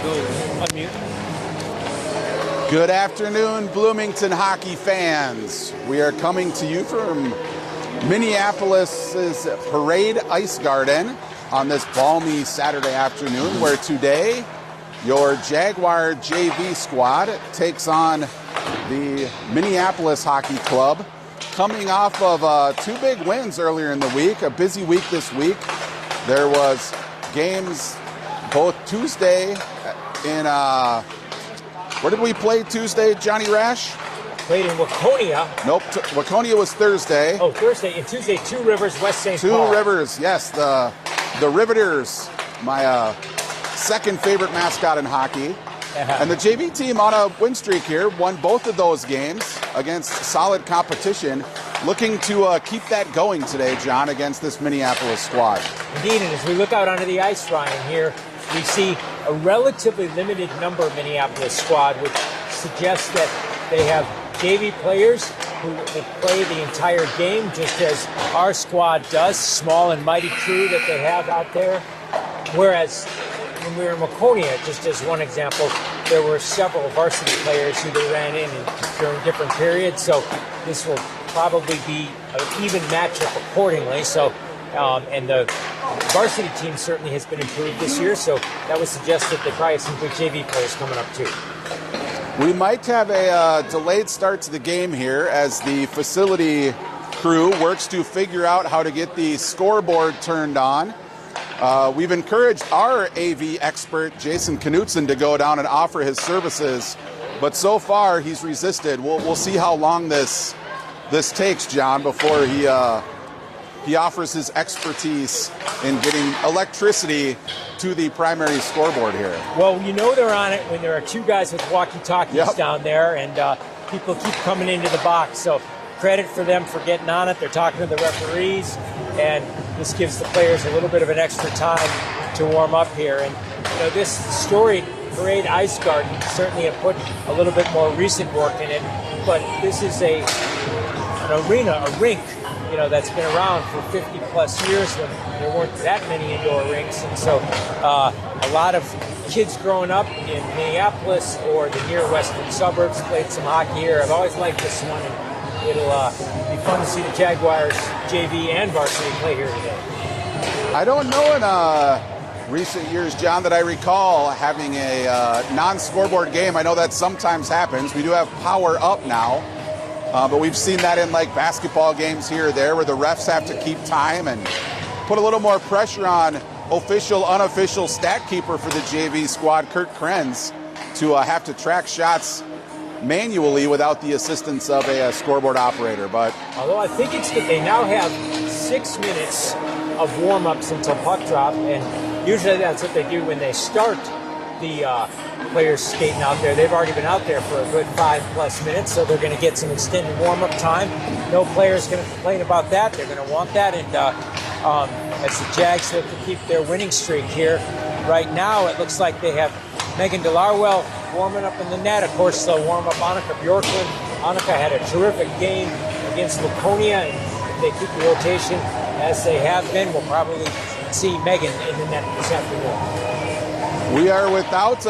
Unmute. Good afternoon, Bloomington hockey fans. We are coming to you from Minneapolis's Parade Ice Garden on this balmy Saturday afternoon, where today your Jaguar JV squad takes on the Minneapolis Hockey Club, coming off of two big wins earlier in the week, a busy week this week. There was games both Tuesday in, where did we play Tuesday, Johnny Rash? Played in Waconia. Nope, Waconia was Thursday. Oh, Thursday. And Tuesday, Two Rivers, West St. Paul. Two Rivers, yes, the Riveters, my second favorite mascot in hockey. And the JV team on a win streak here, won both of those games against solid competition, looking to keep that going today, John, against this Minneapolis squad. Indeed, and as we look out onto the ice, Ryan, here, we see a relatively limited number of Minneapolis squad, which suggests that they have JV players who will play the entire game, just as our squad does, small and mighty crew that they have out there. Whereas when we were in Waconia, just as one example, there were several varsity players who they ran in during different periods, so this will probably be an even matchup accordingly. So, and the varsity team certainly has been improved this year, so that would suggest that they probably have some good JV players coming up too. We might have a delayed start to the game here as the facility crew works to figure out how to get the scoreboard turned on. We've encouraged our AV expert, Jason Knutson, to go down and offer his services, but so far he's resisted. We'll see how long this takes, John, before he offers his expertise in getting electricity to the primary scoreboard here. Well, you know they're on it when there are two guys with walkie-talkies down there, and people keep coming into the box. So credit for them for getting on it. They're talking to the referees, and this gives the players a little bit of an extra time to warm up here. And you know, this storied Parade Ice Garden certainly have put a little bit more recent work in it, but this is an arena, a rink, you know, that's been around for 50 plus years when there weren't that many indoor rinks. And so a lot of kids growing up in Minneapolis or the near western suburbs played some hockey here. I've always liked this one, and it'll be fun to see the Jaguars JV and varsity play here today. I don't know in recent years, John, that I recall having a non-scoreboard game. I know that sometimes happens. We do have power up now. But we've seen that in like basketball games here or there where the refs have to keep time and put a little more pressure on official, unofficial stat keeper for the JV squad, Kurt Krenz, to have to track shots manually without the assistance of a scoreboard operator. But although I think it's that they now have 6 minutes of warm-ups until puck drop, and usually that's what they do when they start the players skating out there. They've already been out there for a good 5+ minutes, so they're going to get some extended warm-up time. No player's going to complain about that. They're going to want that, and as the Jags look to keep their winning streak here, right now it looks like they have Megan DeLarwell warming up in the net. Of course, they'll warm up Annika Bjorklund. Annika had a terrific game against Waconia, and if they keep the rotation as they have been, we'll probably see Megan in the net this afternoon. We are without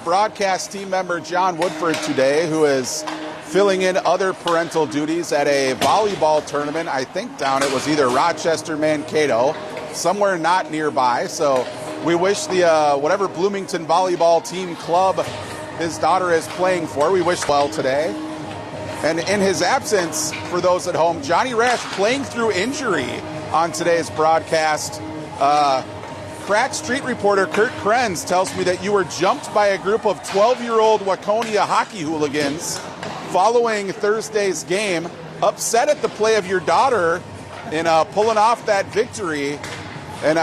broadcast team member John Woodford today, who is filling in other parental duties at a volleyball tournament, I think down it was either Rochester, Mankato, somewhere not nearby. So we wish the whatever Bloomington volleyball team club his daughter is playing for, we wish well today. And in his absence, for those at home, Johnny Rash playing through injury on today's broadcast. Crack Street reporter Kurt Krenz tells me that you were jumped by a group of 12-year-old Waconia hockey hooligans following Thursday's game, upset at the play of your daughter in pulling off that victory. And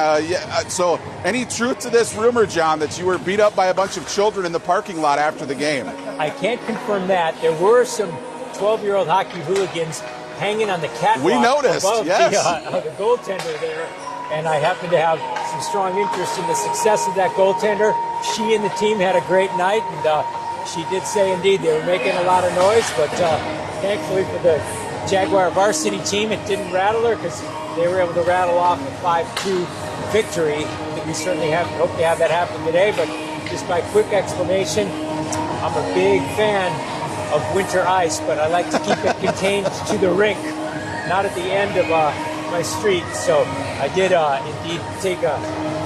so any truth to this rumor, John, that you were beat up by a bunch of children in the parking lot after the game? I can't confirm that. There were some 12-year-old hockey hooligans hanging on the catwalk we noticed, above yes. the goaltender there. And I happen to have some strong interest in the success of that goaltender. She and the team had a great night, and she did say, indeed, they were making a lot of noise, but thankfully for the Jaguar varsity team, it didn't rattle her because they were able to rattle off a 5-2 victory. We certainly hope to have that happen today, but just my quick explanation, I'm a big fan of winter ice, but I like to keep it contained to the rink, not at the end of my street. So I did indeed take a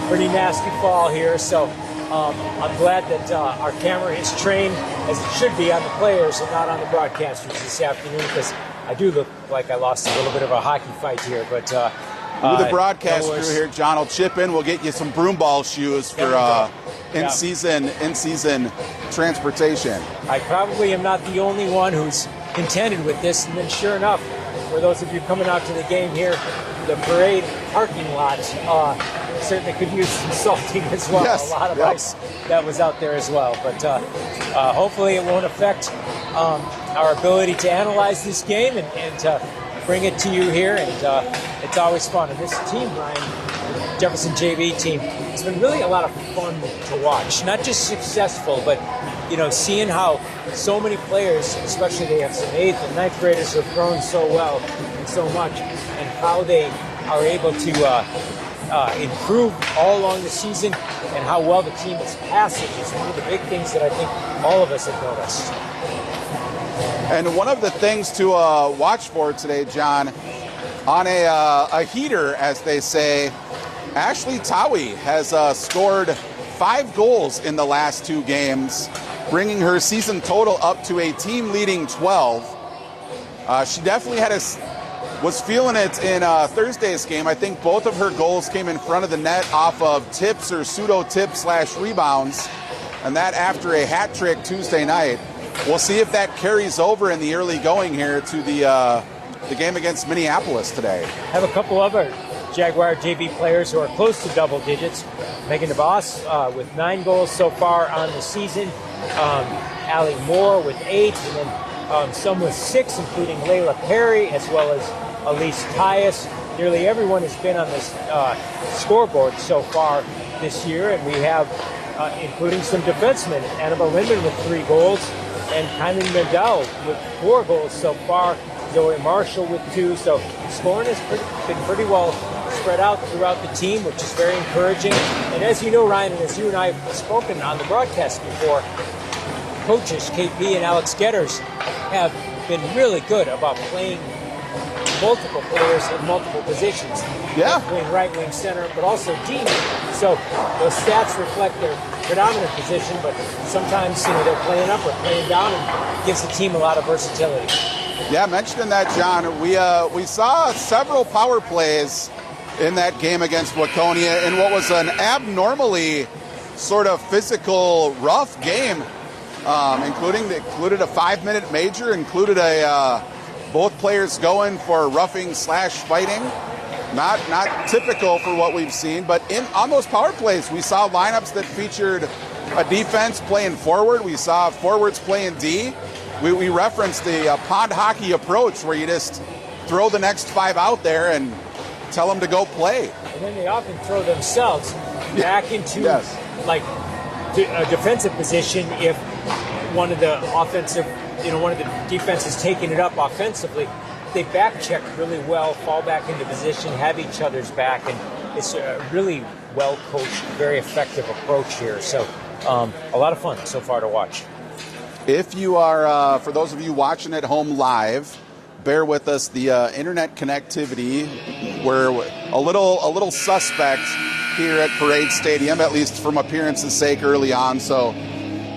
pretty nasty fall here. So I'm glad that our camera is trained as it should be on the players and not on the broadcasters this afternoon, because I do look like I lost a little bit of a hockey fight here. But the broadcast crew here, John, will chip in. We'll get you some broom ball shoes for in-season transportation. I probably am not the only one who's contended with this. And then sure enough, for those of you coming out to the game here, the parade parking lot certainly could use some salting as well. Yes, a lot of ice that was out there as well. But hopefully it won't affect our ability to analyze this game and bring it to you here. And it's always fun. And this team, Brian, the Jefferson JV team, it's been really a lot of fun to watch. Not just successful, but seeing how so many players, especially they have some 8th and 9th graders who have grown so well and so much, and how they are able to improve all along the season, and how well the team is passing is one of the big things that I think all of us have noticed. And one of the things to watch for today, John, on a heater, as they say, Ashley Towie has scored 5 goals in the last 2 games, bringing her season total up to a team-leading 12. She definitely was feeling it in Thursday's game. I think both of her goals came in front of the net off of tips or pseudo-tips/rebounds, and that after a hat trick Tuesday night. We'll see if that carries over in the early going here to the game against Minneapolis today. Have a couple other Jaguar JV players who are close to double digits. Megan DeVos with 9 goals so far on the season. Allie Moore with 8, and then some with 6, including Layla Perry, as well as Elise Tyus. Nearly everyone has been on this scoreboard so far this year, and we have, including some defensemen, Annabelle Lindman with 3 goals, and Kylie Mendel with 4 goals so far. Zoe Marshall with 2. So scoring has been pretty well spread out throughout the team, which is very encouraging. And as you know, Ryan, and as you and I have spoken on the broadcast before, coaches KP and Alex Getters have been really good about playing multiple players in multiple positions. Yeah. Playing right wing, center, but also D. So those stats reflect their predominant position, but sometimes they're playing up or playing down, and it gives the team a lot of versatility. Yeah, mentioning that, John, we saw several power plays in that game against Waconia in what was an abnormally sort of physical, rough game, included a 5-minute major, included both players going for roughing/fighting. Not typical for what we've seen, but on those power plays, we saw lineups that featured a defense playing forward. We saw forwards playing D. We referenced the pond hockey approach, where you just throw the next 5 out there and tell them to go play. And then they often throw themselves back into a defensive position if one of the defense is taking it up offensively. They back check really well, fall back into position, have each other's back, and it's a really well coached, very effective approach here. So a lot of fun so far to watch. If you are, for those of you watching at home live, bear with us. The internet connectivity, we're a little suspect here at Parade Stadium, at least from appearance's sake early on. So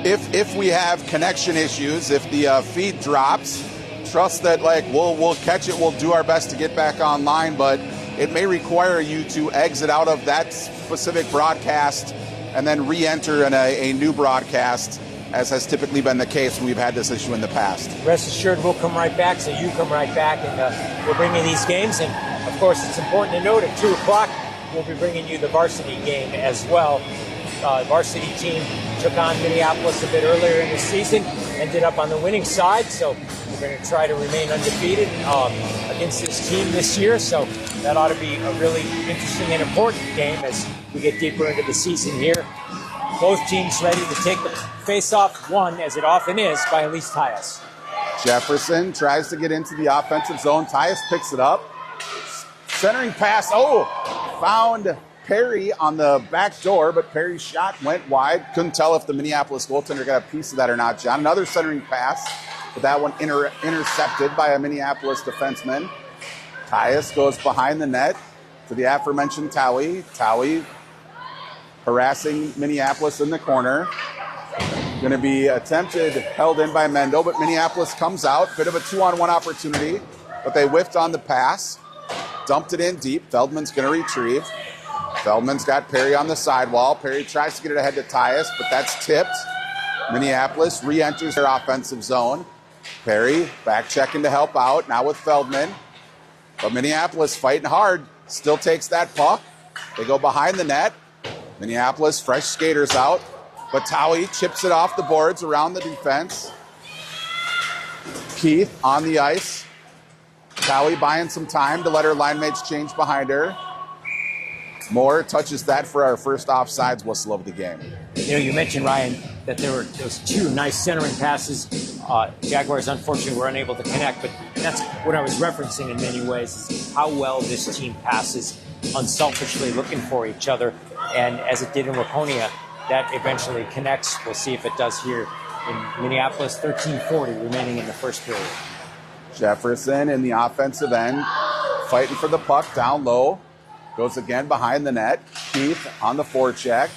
if we have connection issues, if the feed drops, trust that we'll catch it. We'll do our best to get back online, but it may require you to exit out of that specific broadcast and then re-enter in a new broadcast, as has typically been the case when we've had this issue in the past. Rest assured, we'll come right back, so you come right back, and we'll bring you these games. And, of course, it's important to note at 2 o'clock, we'll be bringing you the varsity game as well. Varsity team took on Minneapolis a bit earlier in the season, ended up on the winning side, so we're going to try to remain undefeated against this team this year. So that ought to be a really interesting and important game as we get deeper into the season here. Both teams ready to take the face-off, won, as it often is, by Elise Tyus. Jefferson tries to get into the offensive zone. Tyus picks it up. Centering pass. Found Perry on the back door, but Perry's shot went wide. Couldn't tell if the Minneapolis goaltender got a piece of that or not, John. Another centering pass, but that one intercepted by a Minneapolis defenseman. Tyus goes behind the net to the aforementioned Towie. Towie harassing Minneapolis in the corner. Going to be attempted, held in by Mendo, but Minneapolis comes out. Bit of a 2-on-1 opportunity, but they whiffed on the pass. Dumped it in deep. Feldman's going to retrieve. Feldman's got Perry on the sidewall. Perry tries to get it ahead to Tyus, but that's tipped. Minneapolis re-enters their offensive zone. Perry back checking to help out, now with Feldman. But Minneapolis fighting hard, still takes that puck. They go behind the net. Minneapolis, fresh skaters out. But Towie chips it off the boards around the defense. Keith on the ice. Towie buying some time to let her line mates change behind her. Moore touches that for our first offsides whistle of the game. You know, you mentioned, Ryan, that there were those two nice centering passes. Jaguars, unfortunately, were unable to connect, but that's what I was referencing in many ways, is how well this team passes, unselfishly looking for each other. And as it did in Waconia, that eventually connects. We'll see if it does here in Minneapolis. 13:40 remaining in the first period. Jefferson in the offensive end, fighting for the puck down low. Goes again behind the net. Keith on the forecheck.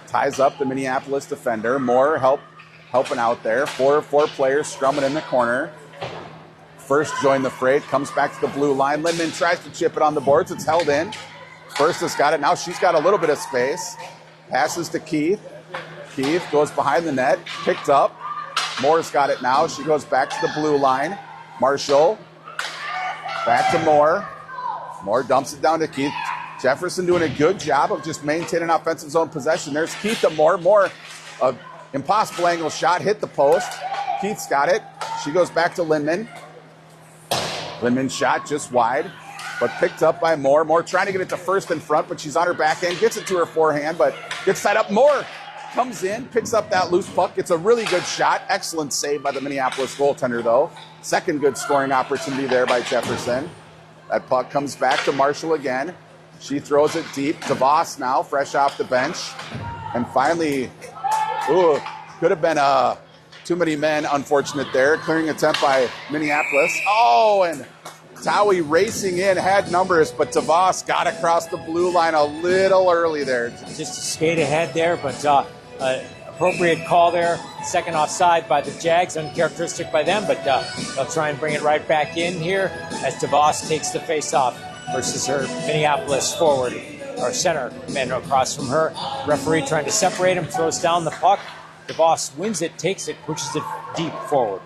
Ties up the Minneapolis defender. Moore helping out there. Four players strumming in the corner. First joined the freight. Comes back to the blue line. Lindman tries to chip it on the boards. It's held in. First has got it. Now she's got a little bit of space. Passes to Keith. Keith goes behind the net. Picked up. Moore's got it now. She goes back to the blue line. Marshall. Back to Moore. Moore dumps it down to Keith. Jefferson doing a good job of just maintaining offensive zone possession. There's Keith to Moore. Moore, impossible angle shot, hit the post. Keith's got it. She goes back to Lindman. Lindman's shot just wide, but picked up by Moore. Moore trying to get it to first in front, but she's on her backhand. Gets it to her forehand, but gets tied up. Moore comes in, picks up that loose puck. It's a really good shot. Excellent save by the Minneapolis goaltender, though. Second good scoring opportunity there by Jefferson. That puck comes back to Marshall again. She throws it deep. DeVos now, fresh off the bench. And finally, could have been too many men, unfortunate there. Clearing attempt by Minneapolis. Oh, and Towie racing in, had numbers, but DeVos got across the blue line a little early there. Just a skate ahead there, but appropriate call there. Second offside by the Jags, uncharacteristic by them, but they'll try and bring it right back in here as DeVos takes the face-off versus her Minneapolis forward, or center man across from her. Referee trying to separate him, throws down the puck. DeVos wins it, takes it, pushes it deep forward.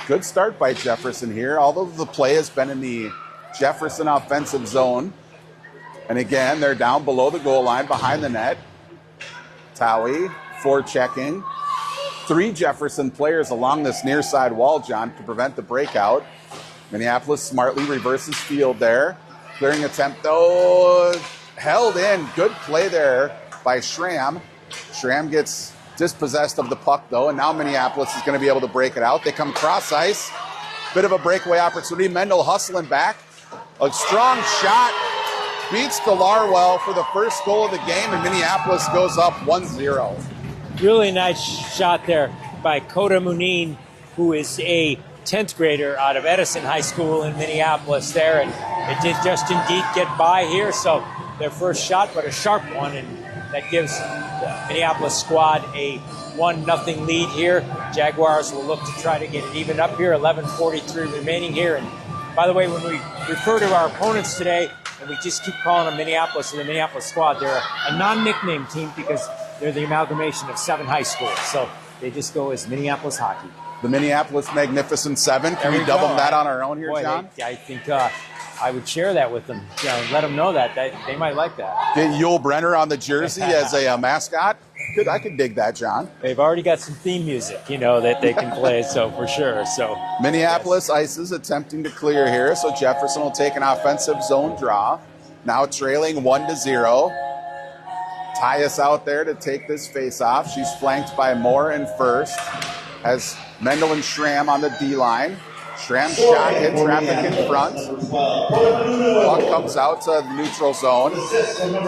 Good start by Jefferson here, although the play has been in the Jefferson offensive zone. And again, they're down below the goal line, behind the net. Towie forechecking. 3 Jefferson players along this near side wall, John, to prevent the breakout. Minneapolis smartly reverses field there. Clearing attempt, though, held in. Good play there by Schramm. Schramm gets dispossessed of the puck, though, and now Minneapolis is going to be able to break it out. They come cross ice. Bit of a breakaway opportunity. Mendel hustling back. A strong shot. Beats Delarwell for the first goal of the game, and Minneapolis goes up 1-0. Really nice shot there by Coda Munin, who is a 10th grader out of Edison High School in Minneapolis there, and it did just indeed get by here. So their first shot, but a sharp one, and that gives the Minneapolis squad a 1-0 lead here. Jaguars will look to try to get it even up here. 11:43 remaining here. And by the way, when we refer to our opponents today, and we just keep calling them Minneapolis or the Minneapolis squad, they're a non-nickname team because they're the amalgamation of 7 high schools. So they just go as Minneapolis hockey. The Minneapolis Magnificent 7. Can we double that on our own here, Boy, John? I think I would share that with them. You know, let them know that. They might like that. Get Yul Brenner on the jersey as a mascot. I could dig that, John. They've already got some theme music, that they can play, so for sure. So Minneapolis Ices attempting to clear here, so Jefferson will take an offensive zone draw. Now trailing 1-0. Tyus out there to take this face-off. She's flanked by Moore and First. Has Mendel and Schramm on the D-line. Schramm's shot hit traffic in front. Puck comes out to the neutral zone.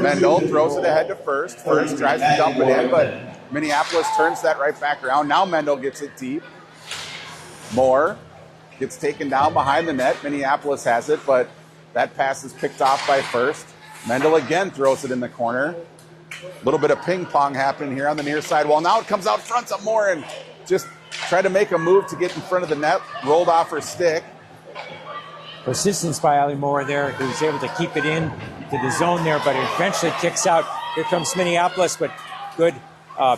Mendel throws it ahead to first. First tries to dump it in, but Minneapolis turns that right back around. Now Mendel gets it deep. Moore gets taken down behind the net. Minneapolis has it, but that pass is picked off by first. Mendel again throws it in the corner. A little bit of ping pong happening here on the near side wall. Now it comes out front to Moore and just tried to make a move to get in front of the net. Rolled off her stick. Persistence by Ali Moore there, who was able to keep it in to the zone there, but it eventually kicks out. Here comes Minneapolis, but good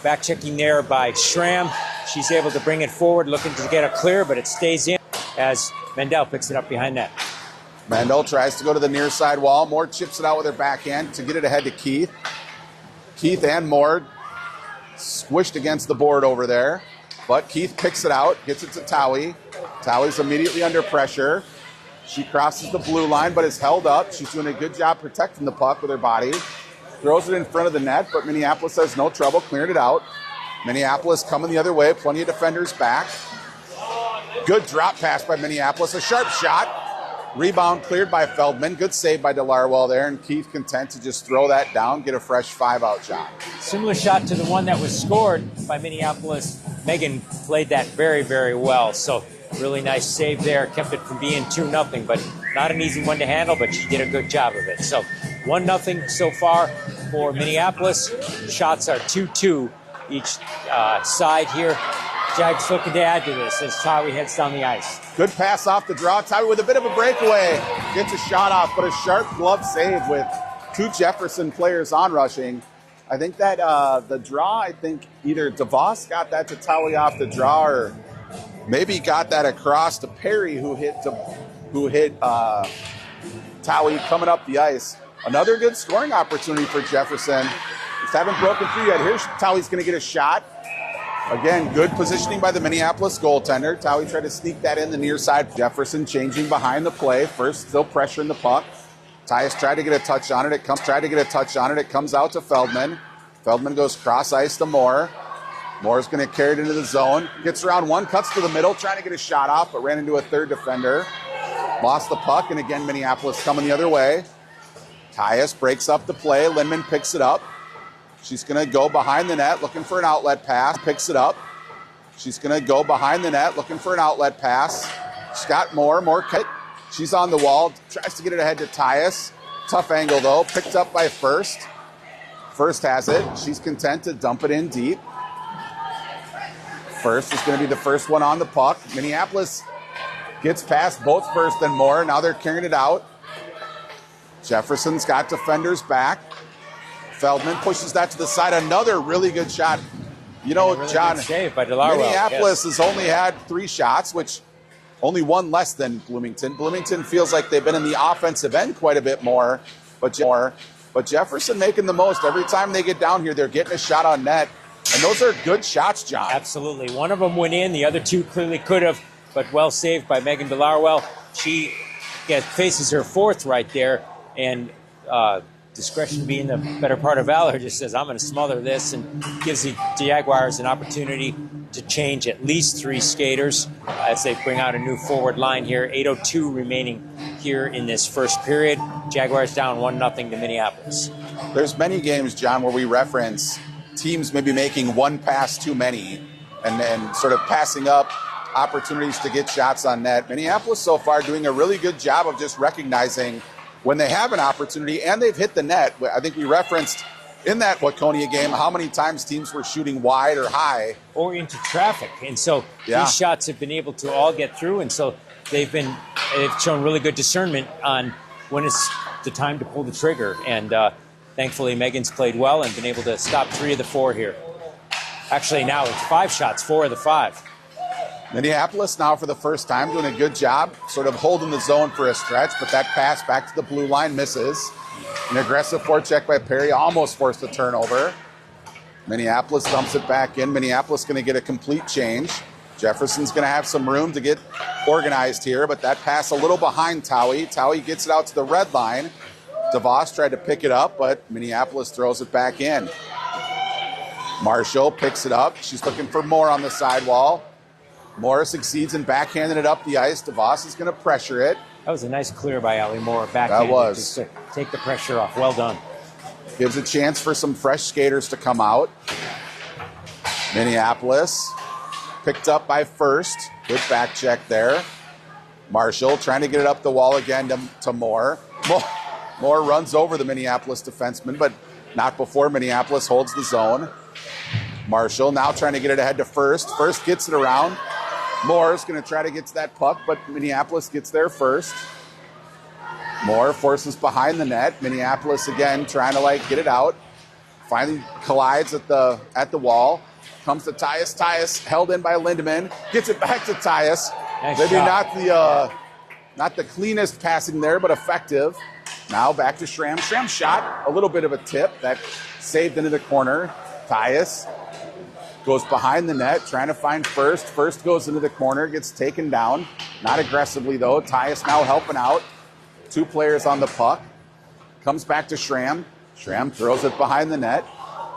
back checking there by Schramm. She's able to bring it forward, looking to get a clear, but it stays in as Mendel picks it up behind net. Mendel tries to go to the near side wall. Moore chips it out with her backhand to get it ahead to Keith. Keith and Moore squished against the board over there, but Keith picks it out, gets it to Towie. Towie's immediately under pressure. She crosses the blue line, but is held up. She's doing a good job protecting the puck with her body. Throws it in front of the net, but Minneapolis has no trouble clearing it out. Minneapolis coming the other way, plenty of defenders back. Good drop pass by Minneapolis, a sharp shot. Rebound cleared by Feldman. Good save by DeLarwell there, and Keith content to just throw that down, get a fresh 5-out shot. Similar shot to the one that was scored by Minneapolis. Megan played that very, very well. So really nice save there. Kept it from being 2-0, but not an easy one to handle, but she did a good job of it. So 1-0 so far for Minneapolis. Shots are 2-2 each side here. Jags looking to add to this as Towie heads down the ice. Good pass off the draw. Towie with a bit of a breakaway. Gets a shot off, but a sharp glove save with two Jefferson players on rushing. I think that the draw, I think either DeVos got that to Towie off the draw or maybe got that across to Perry who hit Towie coming up the ice. Another good scoring opportunity for Jefferson. Just haven't broken through yet. Here's Towie's going to get a shot. Again, good positioning by the Minneapolis goaltender. Towie tried to sneak that in the near side. Jefferson changing behind the play. First, still pressuring the puck. Tyus tried to get a touch on it. It comes out to Feldman. Feldman goes cross ice to Moore. Moore's going to carry it into the zone. Gets around one, cuts to the middle, trying to get a shot off, but ran into a third defender. Lost the puck, and again, Minneapolis coming the other way. Tyus breaks up the play. Lindman picks it up. She's going to go behind the net, looking for an outlet pass. Picks it up. She's going to go behind the net, looking for an outlet pass. She's got Moore. Moore cut. She's on the wall. Tries to get it ahead to Tyus. Tough angle, though. Picked up by First. First has it. She's content to dump it in deep. First is going to be the first one on the puck. Minneapolis gets past both First and Moore. Now they're carrying it out. Jefferson's got defenders back. Feldman pushes that to the side. Another really good shot. You know, really John, save by DeLarwell. Minneapolis has only had 3 shots, which only one less than Bloomington. Bloomington feels like they've been in the offensive end quite a bit more, but Jefferson making the most. Every time they get down here, they're getting a shot on net, and those are good shots, John. Absolutely. One of them went in. The other 2 clearly could have, but well saved by Megan DeLarwell. She faces her 4th right there, and discretion being the better part of valor, just says, I'm going to smother this, and gives the Jaguars an opportunity to change at least 3 skaters as they bring out a new forward line here. 8:02 remaining here in this first period. Jaguars down 1-0 to Minneapolis. There's many games, John, where we reference teams maybe making one pass too many and sort of passing up opportunities to get shots on net. Minneapolis so far doing a really good job of just recognizing when they have an opportunity and they've hit the net. I think we referenced in that Waconia game how many times teams were shooting wide or high. Or into traffic. And so these shots have been able to all get through. And so they've shown really good discernment on when it's the time to pull the trigger. And thankfully, Megan's played well and been able to stop 3 of the 4 here. Actually, now it's 5 shots, 4 of the 5. Minneapolis now for the first time doing a good job sort of holding the zone for a stretch, but that pass back to the blue line misses. An aggressive forecheck by Perry almost forced a turnover. Minneapolis dumps it back in. Minneapolis going to get a complete change. Jefferson's going to have some room to get organized here, but that pass a little behind Towie. Towie gets it out to the red line. DeVos tried to pick it up, but Minneapolis throws it back in. Marshall picks it up. She's looking for more on the sidewall. Moore succeeds in backhanding it up the ice. DeVos is going to pressure it. That was a nice clear by Allie Moore. Backhanded, that was. just to take the pressure off. Well done. Gives a chance for some fresh skaters to come out. Minneapolis picked up by First. Good back check there. Marshall trying to get it up the wall again to Moore. Moore runs over the Minneapolis defenseman, but not before Minneapolis holds the zone. Marshall now trying to get it ahead to First. First gets it around. Moore's going to try to get to that puck, but Minneapolis gets there first. Moore forces behind the net. Minneapolis again trying to get it out. Finally collides at the wall. Comes to Tyus. Tyus held in by Lindemann. Gets it back to Tyus. Nice Maybe shot. not the cleanest passing there, but effective. Now back to Schramm. Schramm shot a little bit of a tip that saved into the corner. Tyus goes behind the net, trying to find First. First goes into the corner, gets taken down. Not aggressively, though. Tyus now helping out. 2 players on the puck. Comes back to Schramm. Schramm throws it behind the net.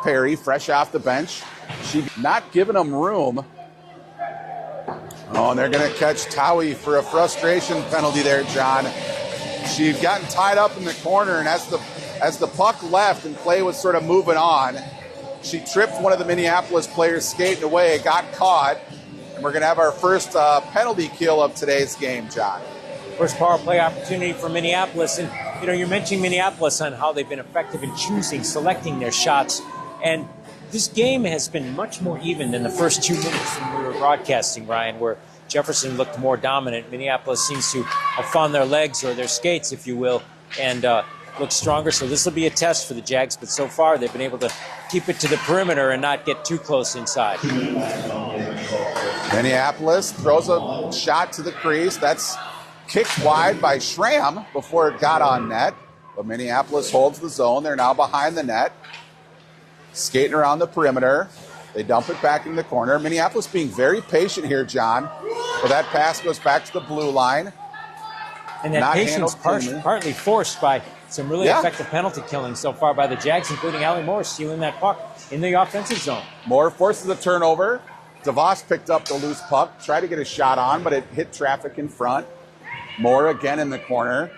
Perry, fresh off the bench. She not giving him room. Oh, and they're going to catch Towie for a frustration penalty there, John. She'd gotten tied up in the corner, and as the puck left and play was sort of moving on, she tripped one of the Minneapolis players skating away, got caught, and we're going to have our first penalty kill of today's game, John. First power play opportunity for Minneapolis. And, you're mentioning Minneapolis on how they've been effective in selecting their shots. And this game has been much more even than the first 2 minutes when we were broadcasting, Ryan, where Jefferson looked more dominant. Minneapolis seems to have found their legs, or their skates, if you will, and look stronger. So this will be a test for the Jags, but so far they've been able to keep it to the perimeter and not get too close inside. Minneapolis throws a shot to the crease. That's kicked wide by Schramm before it got on net. But Minneapolis holds the zone. They're now behind the net. Skating around the perimeter. They dump it back in the corner. Minneapolis being very patient here, John. But that pass goes back to the blue line. And that patience partly forced by some really effective penalty killing so far by the Jags, including Allie Moore stealing that puck in the offensive zone. Moore forces a turnover. DeVos picked up the loose puck, tried to get a shot on, but it hit traffic in front. Moore again in the corner,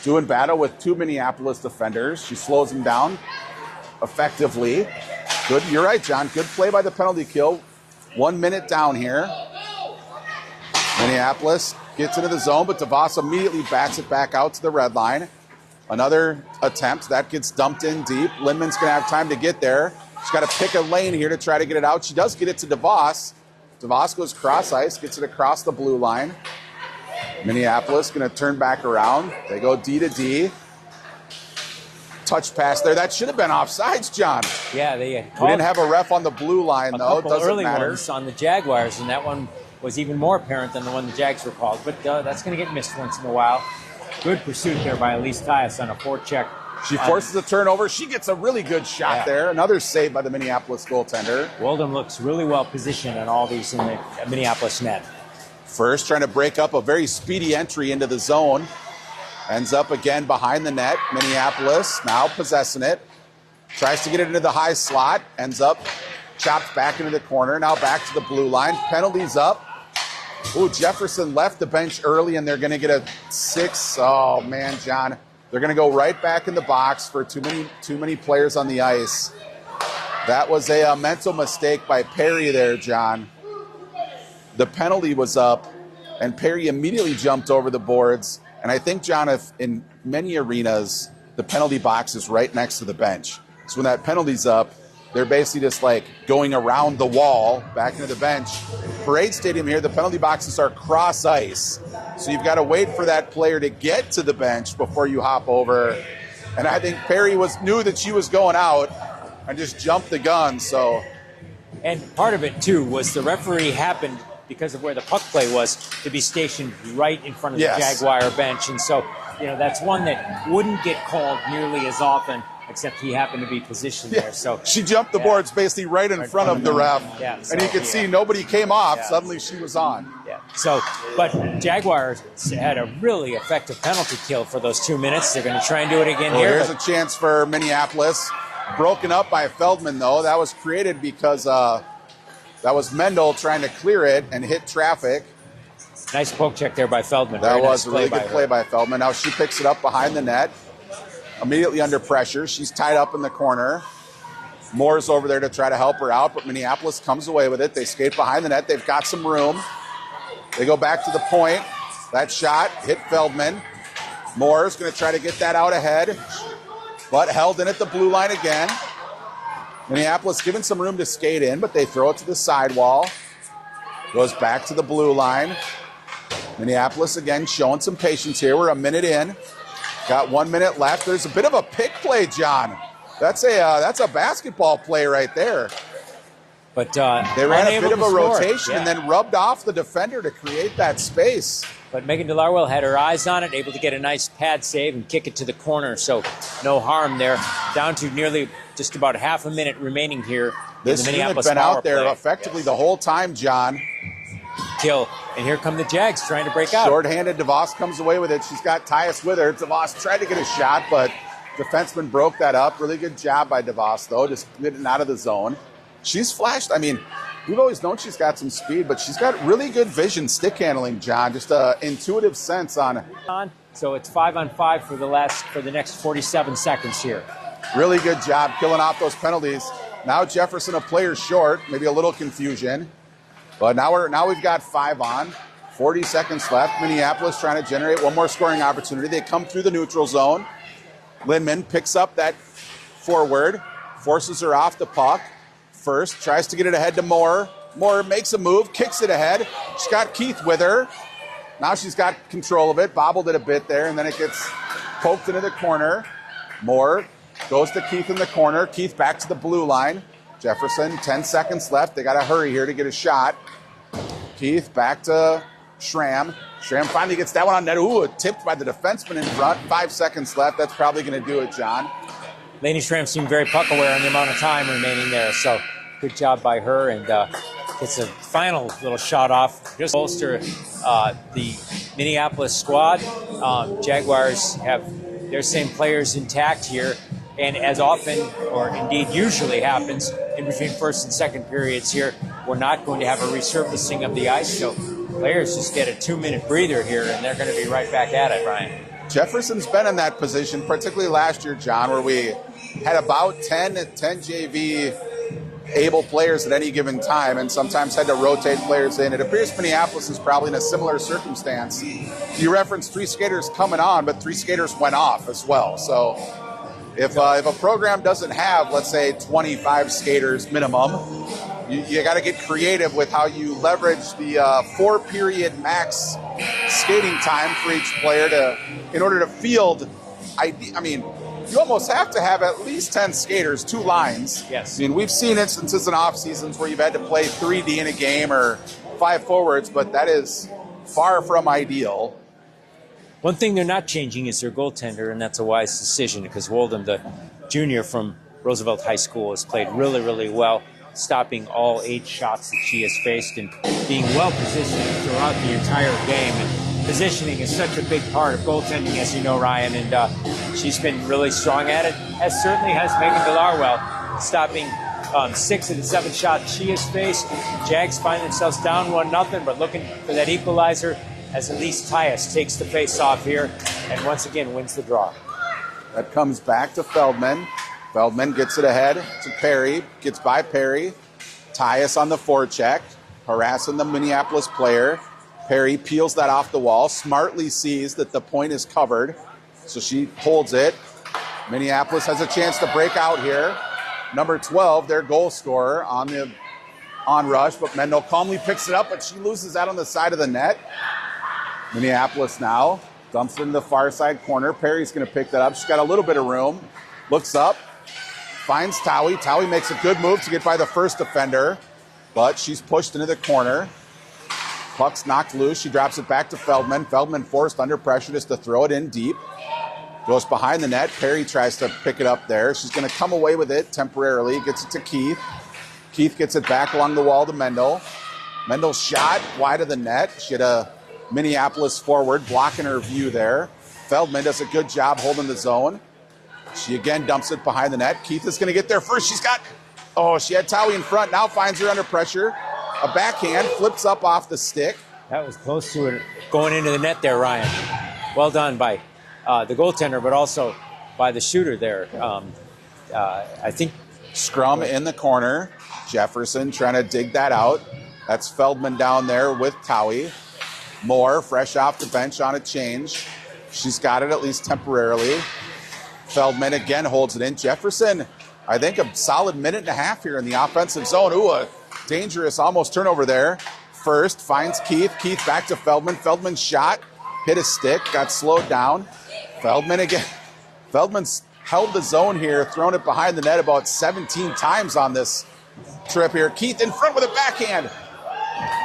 doing battle with 2 Minneapolis defenders. She slows him down effectively. Good, you're right, John. Good play by the penalty kill. 1 minute down here. Minneapolis gets into the zone, but DeVos immediately bats it back out to the red line. Another attempt. That gets dumped in deep. Lindman's going to have time to get there. She's got to pick a lane here to try to get it out. She does get it to DeVos. DeVos goes cross ice, gets it across the blue line. Minneapolis going to turn back around. They go D to D. Touch pass there. That should have been offsides, John. Yeah, we didn't have a ref on the blue line, though. It doesn't early matter. Ones on the Jaguars, and that one was even more apparent than the one the Jags were called. But that's going to get missed once in a while. Good pursuit there by Elise Tyus on a forecheck. She forces a turnover. She gets a really good shot there. Another save by the Minneapolis goaltender. Weldon looks really well positioned on all these in the Minneapolis net. First, trying to break up a very speedy entry into the zone. Ends up again behind the net. Minneapolis now possessing it. Tries to get it into the high slot. Ends up chopped back into the corner. Now back to the blue line. Penalties up. Ooh, Jefferson left the bench early, and they're going to get a 6. Oh, man, John. They're going to go right back in the box for too many players on the ice. That was a mental mistake by Perry there, John. The penalty was up, and Perry immediately jumped over the boards. And I think, John, if in many arenas, the penalty box is right next to the bench. So when that penalty's up, they're basically just going around the wall back into the bench. Parade Stadium here, the penalty boxes are cross ice. So you've got to wait for that player to get to the bench before you hop over. And I think Perry knew that she was going out and just jumped the gun. And part of it, too, was the referee happened, because of where the puck play was, to be stationed right in front of the Jaguar bench. And so, that's one that wouldn't get called nearly as often, except he happened to be positioned there. So she jumped the boards basically right in front of the ref. Yeah, and you could see nobody came off. Suddenly she was on. Yeah. So, but Jaguars had a really effective penalty kill for those 2 minutes. They're going to try and do it again here. Here's a chance for Minneapolis. Broken up by Feldman, though. That was created because That was Mendel trying to clear it and hit traffic. Nice poke check there by Feldman. That Very was nice a really good play by Feldman. Now she picks it up behind the net. Immediately under pressure. She's tied up in the corner. Moore's over there to try to help her out, but Minneapolis comes away with it. They skate behind the net. They've got some room. They go back to the point. That shot hit Feldman. Moore's going to try to get that out ahead, but held in at the blue line again. Minneapolis given some room to skate in, but they throw it to the sidewall. Goes back to the blue line. Minneapolis again showing some patience here. We're a minute in. Got 1 minute left. There's a bit of a pick play, John. That's a basketball play right there. But they ran a bit of a rotation and then rubbed off the defender to create that space. But Megan DeLarwell had her eyes on it, able to get a nice pad save and kick it to the corner, so no harm there. Down to nearly just about half a minute remaining here. This unit has been out there effectively the whole time, John. Kill. And here come the Jags trying to break out. Short-handed, DeVos comes away with it. She's got Tyus with her. DeVos tried to get a shot, but defenseman broke that up. Really good job by DeVos, though, just getting out of the zone. She's flashed. I mean, we've always known she's got some speed, but she's got really good vision, stick handling, John. Just an intuitive sense on. So it's 5-on-5 for the next 47 seconds here. Really good job killing off those penalties. Now Jefferson a player short, maybe a little confusion. But now we've got 5 on, 40 seconds left. Minneapolis trying to generate one more scoring opportunity. They come through the neutral zone. Lindman picks up that forward, forces her off the puck. First, tries to get it ahead to Moore. Moore makes a move, kicks it ahead. She's got Keith with her. Now she's got control of it, bobbled it a bit there, and then it gets poked into the corner. Moore goes to Keith in the corner. Keith back to the blue line. Jefferson, 10 seconds left. They got to hurry here to get a shot. Keith back to Schramm. Schramm finally gets that one on net. Ooh, tipped by the defenseman in front. 5 seconds left. That's probably going to do it, John. Lainey Schramm seemed very puck aware on the amount of time remaining there. So good job by her. And it's a final little shot off. Just bolster the Minneapolis squad. Jaguars have their same players intact here. And as often, or indeed usually happens, in between first and second periods here, we're not going to have a resurfacing of the ice. So players just get a 2-minute breather here, and they're going to be right back at it, Ryan. Jefferson's been in that position, particularly last year, John, where we had about 10 JV able players at any given time and sometimes had to rotate players in. It appears Minneapolis is probably in a similar circumstance. You referenced 3 skaters coming on, but 3 skaters went off as well. So if a program doesn't have, let's say, 25 skaters minimum, you got to get creative with how you leverage the 4-period max skating time for each player in order to field. I mean, you almost have to have at least 10 skaters, 2 lines. Yes. I mean, we've seen instances in off seasons where you've had to play 3D in a game or 5 forwards, but that is far from ideal. One thing they're not changing is their goaltender, and that's a wise decision because Woldham, the junior from Roosevelt High School, has played really, really well, stopping all 8 shots that she has faced and being well positioned throughout the entire game. And positioning is such a big part of goaltending, as you know, Ryan, and she's been really strong at it, as certainly has Megan DeLarwell, stopping 6 of the 7 shots she has faced. Jags find themselves down 1-0, but looking for that equalizer as Elise Tyus takes the face off here and once again wins the draw. That comes back to Feldman. Feldman gets it ahead to Perry, gets by Perry. Tyus on the forecheck, harassing the Minneapolis player. Perry peels that off the wall, smartly sees that the point is covered, so she holds it. Minneapolis has a chance to break out here. Number 12, their goal scorer on rush, but Mendel calmly picks it up, but she loses that on the side of the net. Minneapolis now dumps it in the far side corner. Perry's going to pick that up. She's got a little bit of room. Looks up, finds Towie. Towie makes a good move to get by the first defender, but she's pushed into the corner. Puck's knocked loose. She drops it back to Feldman. Feldman forced under pressure just to throw it in deep. Goes behind the net. Perry tries to pick it up there. She's going to come away with it temporarily. Gets it to Keith. Keith gets it back along the wall to Mendel. Mendel's shot wide of the net. She had a Minneapolis forward blocking her view there. Feldman does a good job holding the zone. She again dumps it behind the net. Keith is going to get there first. She had Towie in front. Now finds her under pressure. A backhand, flips up off the stick. That was close to it going into the net there, Ryan. Well done by the goaltender, but also by the shooter there. I think Scrum in the corner. Jefferson trying to dig that out. That's Feldman down there with Towie. Moore, fresh off the bench on a change. She's got it at least temporarily. Feldman again holds it in. Jefferson, I think a solid minute and a half here in the offensive zone. Ooh, a dangerous almost turnover there. First, finds Keith. Keith back to Feldman. Feldman's shot, hit a stick, got slowed down. Feldman again. Feldman's held the zone here, thrown it behind the net about 17 times on this trip here. Keith in front with a backhand.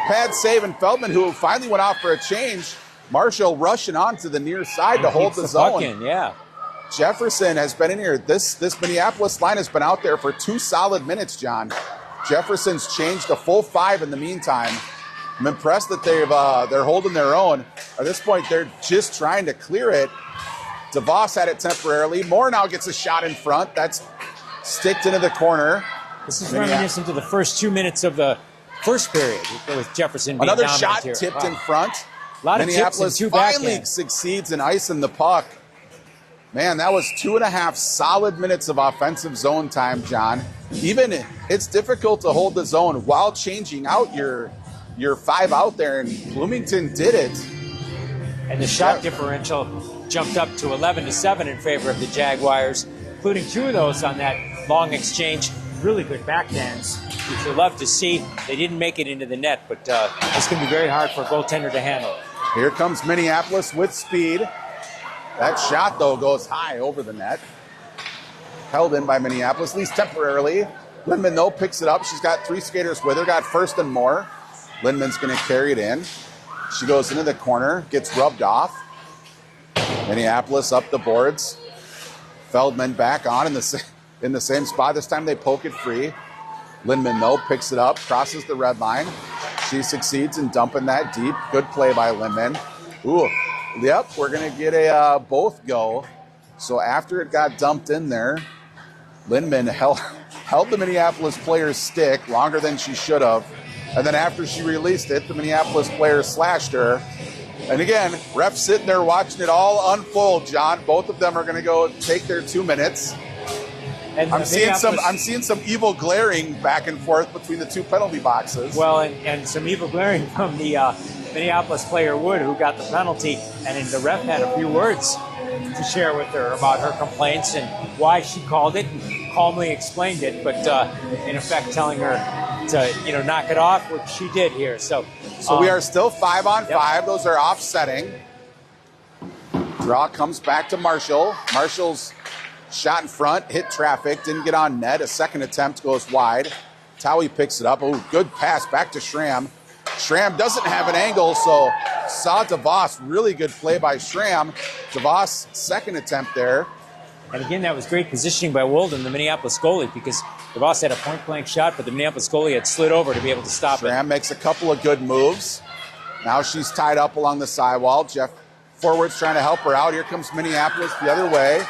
Pad save, and Feldman, who finally went out for a change. Marshall rushing on to the near side to hold the zone. Yeah. Jefferson has been in here. This Minneapolis line has been out there for 2 solid minutes, John. Jefferson's changed a full 5 in the meantime. I'm impressed that they're holding their own. At this point, they're just trying to clear it. DeVos had it temporarily. Moore now gets a shot in front. That's sticked into the corner. This is reminiscent to the first 2 minutes of the first period with Jefferson being another dominant shot here. tipped in front. A lot of Minneapolis tips and 2 finally backhands. succeeds in icing the puck. Man, that was 2.5 solid minutes of offensive zone time, John. Even it's difficult to hold the zone while changing out your 5 out there, and Bloomington did it. And the shot differential jumped up to 11-7 in favor of the Jaguars, including 2 of those on that long exchange. Really good backhands, which you love to see. They didn't make it into the net, but it's going to be very hard for a goaltender to handle. Here comes Minneapolis with speed. That shot, though, goes high over the net. Held in by Minneapolis, at least temporarily. Lindman, though, picks it up. She's got 3 skaters with her, got first and more. Lindman's going to carry it in. She goes into the corner, gets rubbed off. Minneapolis up the boards. Feldman back on in the same spot. This time they poke it free. Lindman, though, picks it up, crosses the red line. She succeeds in dumping that deep. Good play by Lindman. Ooh, yep, we're going to get a both go. So after it got dumped in there, Lindman held the Minneapolis player's stick longer than she should have. And then after she released it, the Minneapolis player slashed her. And again, ref sitting there watching it all unfold, John. Both of them are going to go take their 2 minutes. And I'm seeing some evil glaring back and forth between the 2 penalty boxes. Well, and some evil glaring from the Minneapolis player Wood, who got the penalty, and the ref had a few words to share with her about her complaints and why she called it, and calmly explained it, but in effect telling her to knock it off, which she did here. So we are still 5 on 5. Those are offsetting. Draw comes back to Marshall. Marshall's shot in front, hit traffic, didn't get on net. A second attempt goes wide. Towie picks it up. Oh, good pass back to Schramm. Schramm doesn't have an angle, so saw DeVos. Really good play by Schramm. DeVos, second attempt there. And again, that was great positioning by Wolden, the Minneapolis goalie, because DeVos had a point-blank shot, but the Minneapolis goalie had slid over to be able to stop it. Schramm makes a couple of good moves. Now she's tied up along the sidewall. Jeff forward's trying to help her out. Here comes Minneapolis the other way.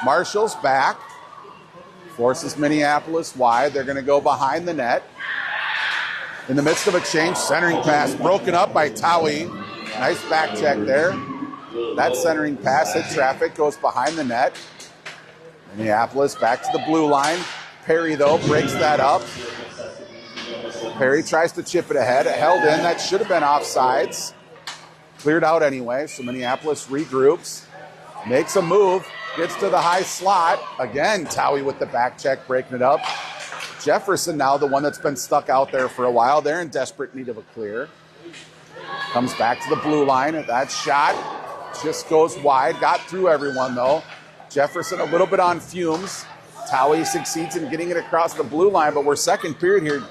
Marshall's back. Forces Minneapolis wide. They're going to go behind the net. In the midst of a change, centering pass broken up by Towie. Nice back check there. That centering pass hit traffic, goes behind the net. Minneapolis back to the blue line. Perry, though, breaks that up. Perry tries to chip it ahead. Held in. That should have been offsides. Cleared out anyway, so Minneapolis regroups. Makes a move. Gets to the high slot. Again, Towie with the back check, breaking it up. Jefferson now the one that's been stuck out there for a while. They're in desperate need of a clear. Comes back to the blue line. That shot just goes wide. Got through everyone, though. Jefferson a little bit on fumes. Towie succeeds in getting it across the blue line, but we're second period here,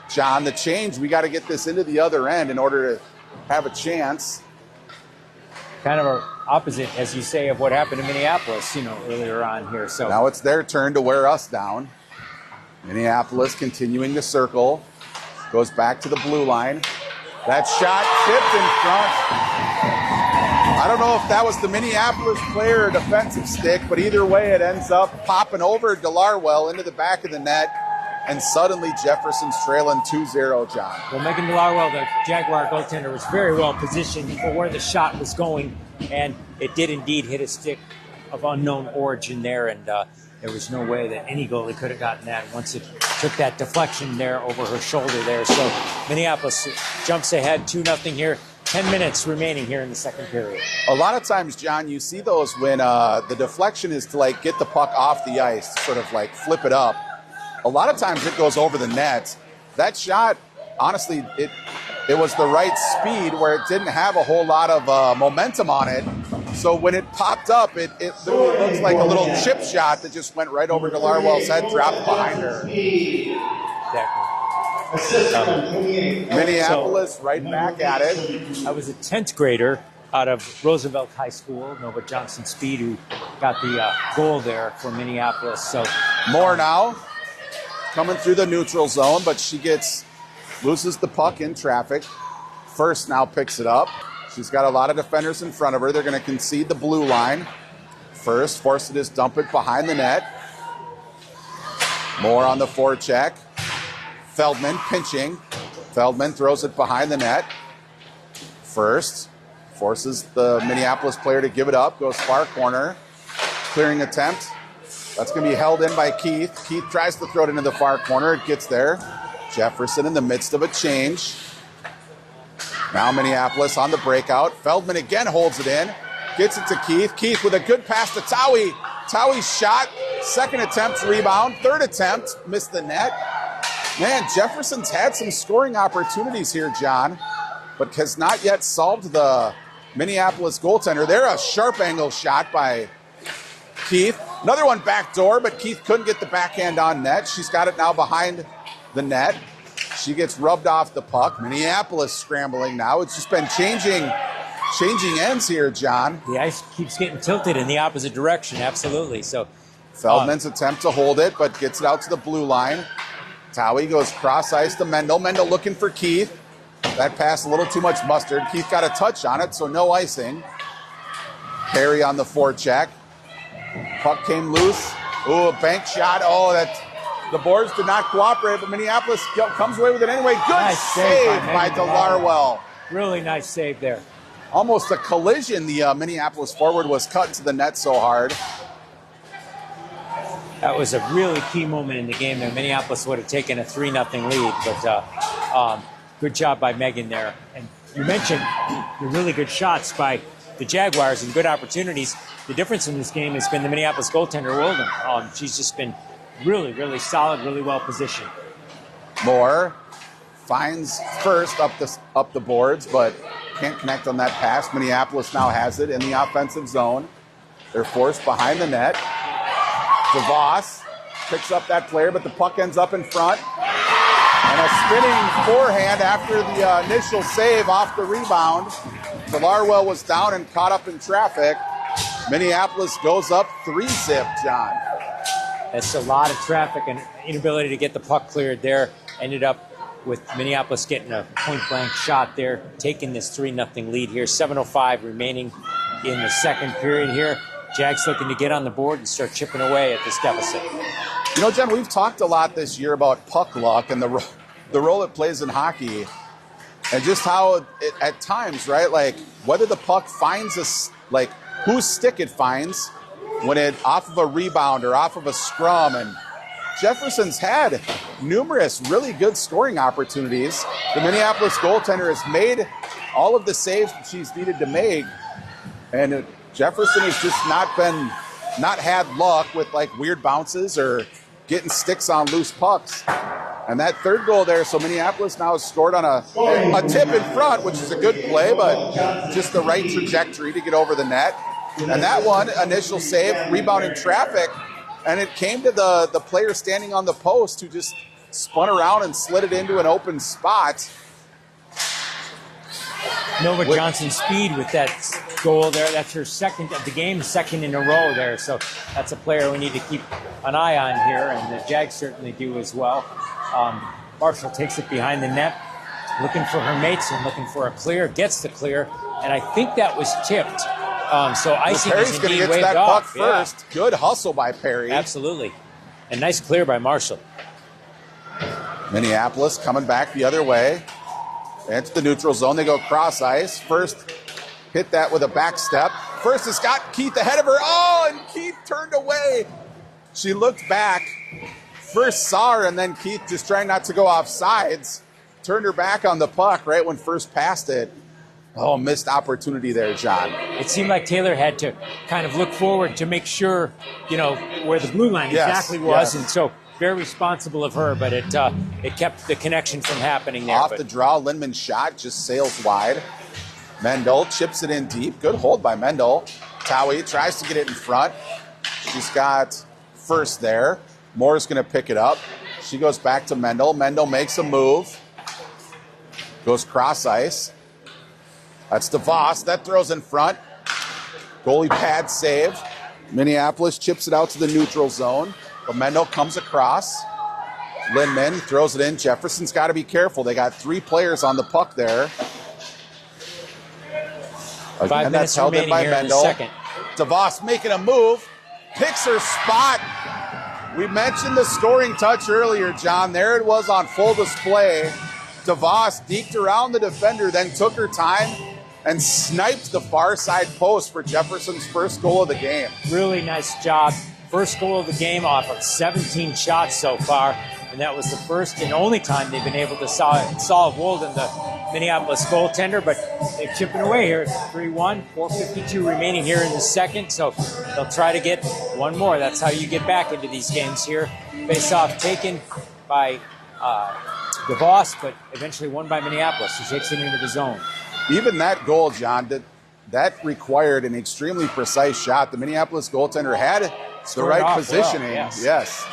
John. The change, we got to get this into the other end in order to have a chance. Kind of opposite, as you say, of what happened in Minneapolis, earlier on here. So now it's their turn to wear us down. Minneapolis continuing to circle. Goes back to the blue line. That shot tipped in front. I don't know if that was the Minneapolis player or defensive stick, but either way it ends up popping over Delarwell into the back of the net. and suddenly Jefferson's trailing 2-0, John. Well, Megan Delarwell, the Jaguar goaltender, was very well positioned for where the shot was going, and it did indeed hit a stick of unknown origin there, and there was no way that any goalie could have gotten that once it took that deflection there over her shoulder there. So Minneapolis jumps ahead 2-0 here. 10 minutes remaining here in the second period. A lot of times, John, you see those when the deflection is to like get the puck off the ice, sort of like flip it up. A lot of times it goes over the net. That shot, honestly, it was the right speed where it didn't have a whole lot of momentum on it. So when it popped up, it looks like a little chip shot that just went right over Delarwell's head, dropped behind her. Exactly. Minneapolis right back at it. I was a 10th grader out of Roosevelt High School, Nova Johnson Speed, who got the goal there for Minneapolis. So Moore now coming through the neutral zone, but she loses the puck in traffic. First now picks it up. She's got a lot of defenders in front of her. They're going to concede the blue line. First, forced to just dump it behind the net. Moore on the forecheck. Feldman pinching. Feldman throws it behind the net. First, forces the Minneapolis player to give it up. Goes far corner. Clearing attempt. That's going to be held in by Keith. Keith tries to throw it into the far corner. It gets there. Jefferson in the midst of a change. Now Minneapolis on the breakout. Feldman again holds it in. Gets it to Keith. Keith with a good pass to Towie. Towie's shot. Second attempt, rebound. Third attempt, missed the net. Man, Jefferson's had some scoring opportunities here, John, but has not yet solved the Minneapolis goaltender. There, a sharp angle shot by Keith. Another one backdoor, but Keith couldn't get the backhand on net. She's got it now behind the net. She gets rubbed off the puck. Minneapolis scrambling now. It's just been changing ends here, John. The ice keeps getting tilted in the opposite direction, absolutely. So Feldman's attempt to hold it, but gets it out to the blue line. Towie goes cross ice to Mendel. Mendel looking for Keith. That pass a little too much mustard. Keith got a touch on it, so no icing. Perry on the forecheck. Puck came loose. Ooh, a bank shot. Oh, the boards did not cooperate, but Minneapolis comes away with it anyway. Good nice save by Delarwell. Really nice save there. Almost a collision. The Minneapolis forward was cut to the net so hard. That was a really key moment in the game there. Minneapolis would have taken a 3-0 lead, but good job by Megan there. And you mentioned the really good shots by the Jaguars and good opportunities. The difference in this game has been the Minneapolis goaltender, Wilden. She's just been really, really solid, really well positioned. Moore finds first up the boards, but can't connect on that pass. Minneapolis now has it in the offensive zone. They're forced behind the net. DeVos picks up that player, but the puck ends up in front. And a spinning forehand after the initial save off the rebound. Delarwell was down and caught up in traffic. Minneapolis goes up 3-zip, John. That's a lot of traffic and inability to get the puck cleared there. Ended up with Minneapolis getting a point-blank shot there, taking this 3-0 lead here. 7:05 remaining in the second period here. Jags looking to get on the board and start chipping away at this deficit. You know, Jen, we've talked a lot this year about puck luck and the role it plays in hockey, and just how it, at times, right, like whether the puck finds us, like whose stick it finds when it off of a rebound or off of a scrum. And Jefferson's had numerous really good scoring opportunities. The Minneapolis goaltender has made all of the saves that she's needed to make, and Jefferson has just not had luck with like weird bounces or getting sticks on loose pucks. And that third goal there, so Minneapolis now has scored on a tip in front, which is a good play, but just the right trajectory to get over the net. And that one, initial save, rebound in traffic, and it came to the player standing on the post who just spun around and slid it into an open spot. Nova Johnson Speed with that goal there. That's her second of the game, second in a row there. So that's a player we need to keep an eye on here, and the Jags certainly do as well. Marshall takes it behind the net, looking for her mates and looking for a clear, gets the clear, and I think that was tipped. So icing is indeed waved that off. Puck first. Yeah. Good hustle by Perry. Absolutely. And nice clear by Marshall. Minneapolis coming back the other way. Into the neutral zone. They go cross ice. First hit that with a back step. First has got Keith ahead of her. Oh, and Keith turned away. She looked back. First saw her, and then Keith, just trying not to go off sides, turned her back on the puck right when first passed it. Oh, missed opportunity there, John. It seemed like Taylor had to kind of look forward to make sure, where the blue line exactly was. And so very responsible of her, but it kept the connection from happening there. Off the draw, Lindman's shot just sails wide. Mendel chips it in deep. Good hold by Mendel. Towie tries to get it in front. She's got first there. Moore's going to pick it up. She goes back to Mendel. Mendel makes a move. Goes cross ice. That's DeVos. That throws in front. Goalie pad save. Minneapolis chips it out to the neutral zone. But Mendel comes across. Lindman throws it in. Jefferson's got to be careful. They got 3 players on the puck there. 5 minutes held in by Mendel. DeVos making a move. Picks her spot. We mentioned the scoring touch earlier, John. There it was on full display. DeVos deked around the defender, then took her time and sniped the far side post for Jefferson's first goal of the game. Really nice job. First goal of the game off of 17 shots so far, and that was the first and only time they've been able to solve Wolden, the Minneapolis goaltender, but they're chipping away here. It's 3-1, 4:52 remaining here in the second, so they'll try to get one more. That's how you get back into these games here. Face-off taken by DeVos, but eventually won by Minneapolis, who takes it into the zone. Even that goal, John, that required an extremely precise shot. The Minneapolis goaltender had the right positioning. Well, yes.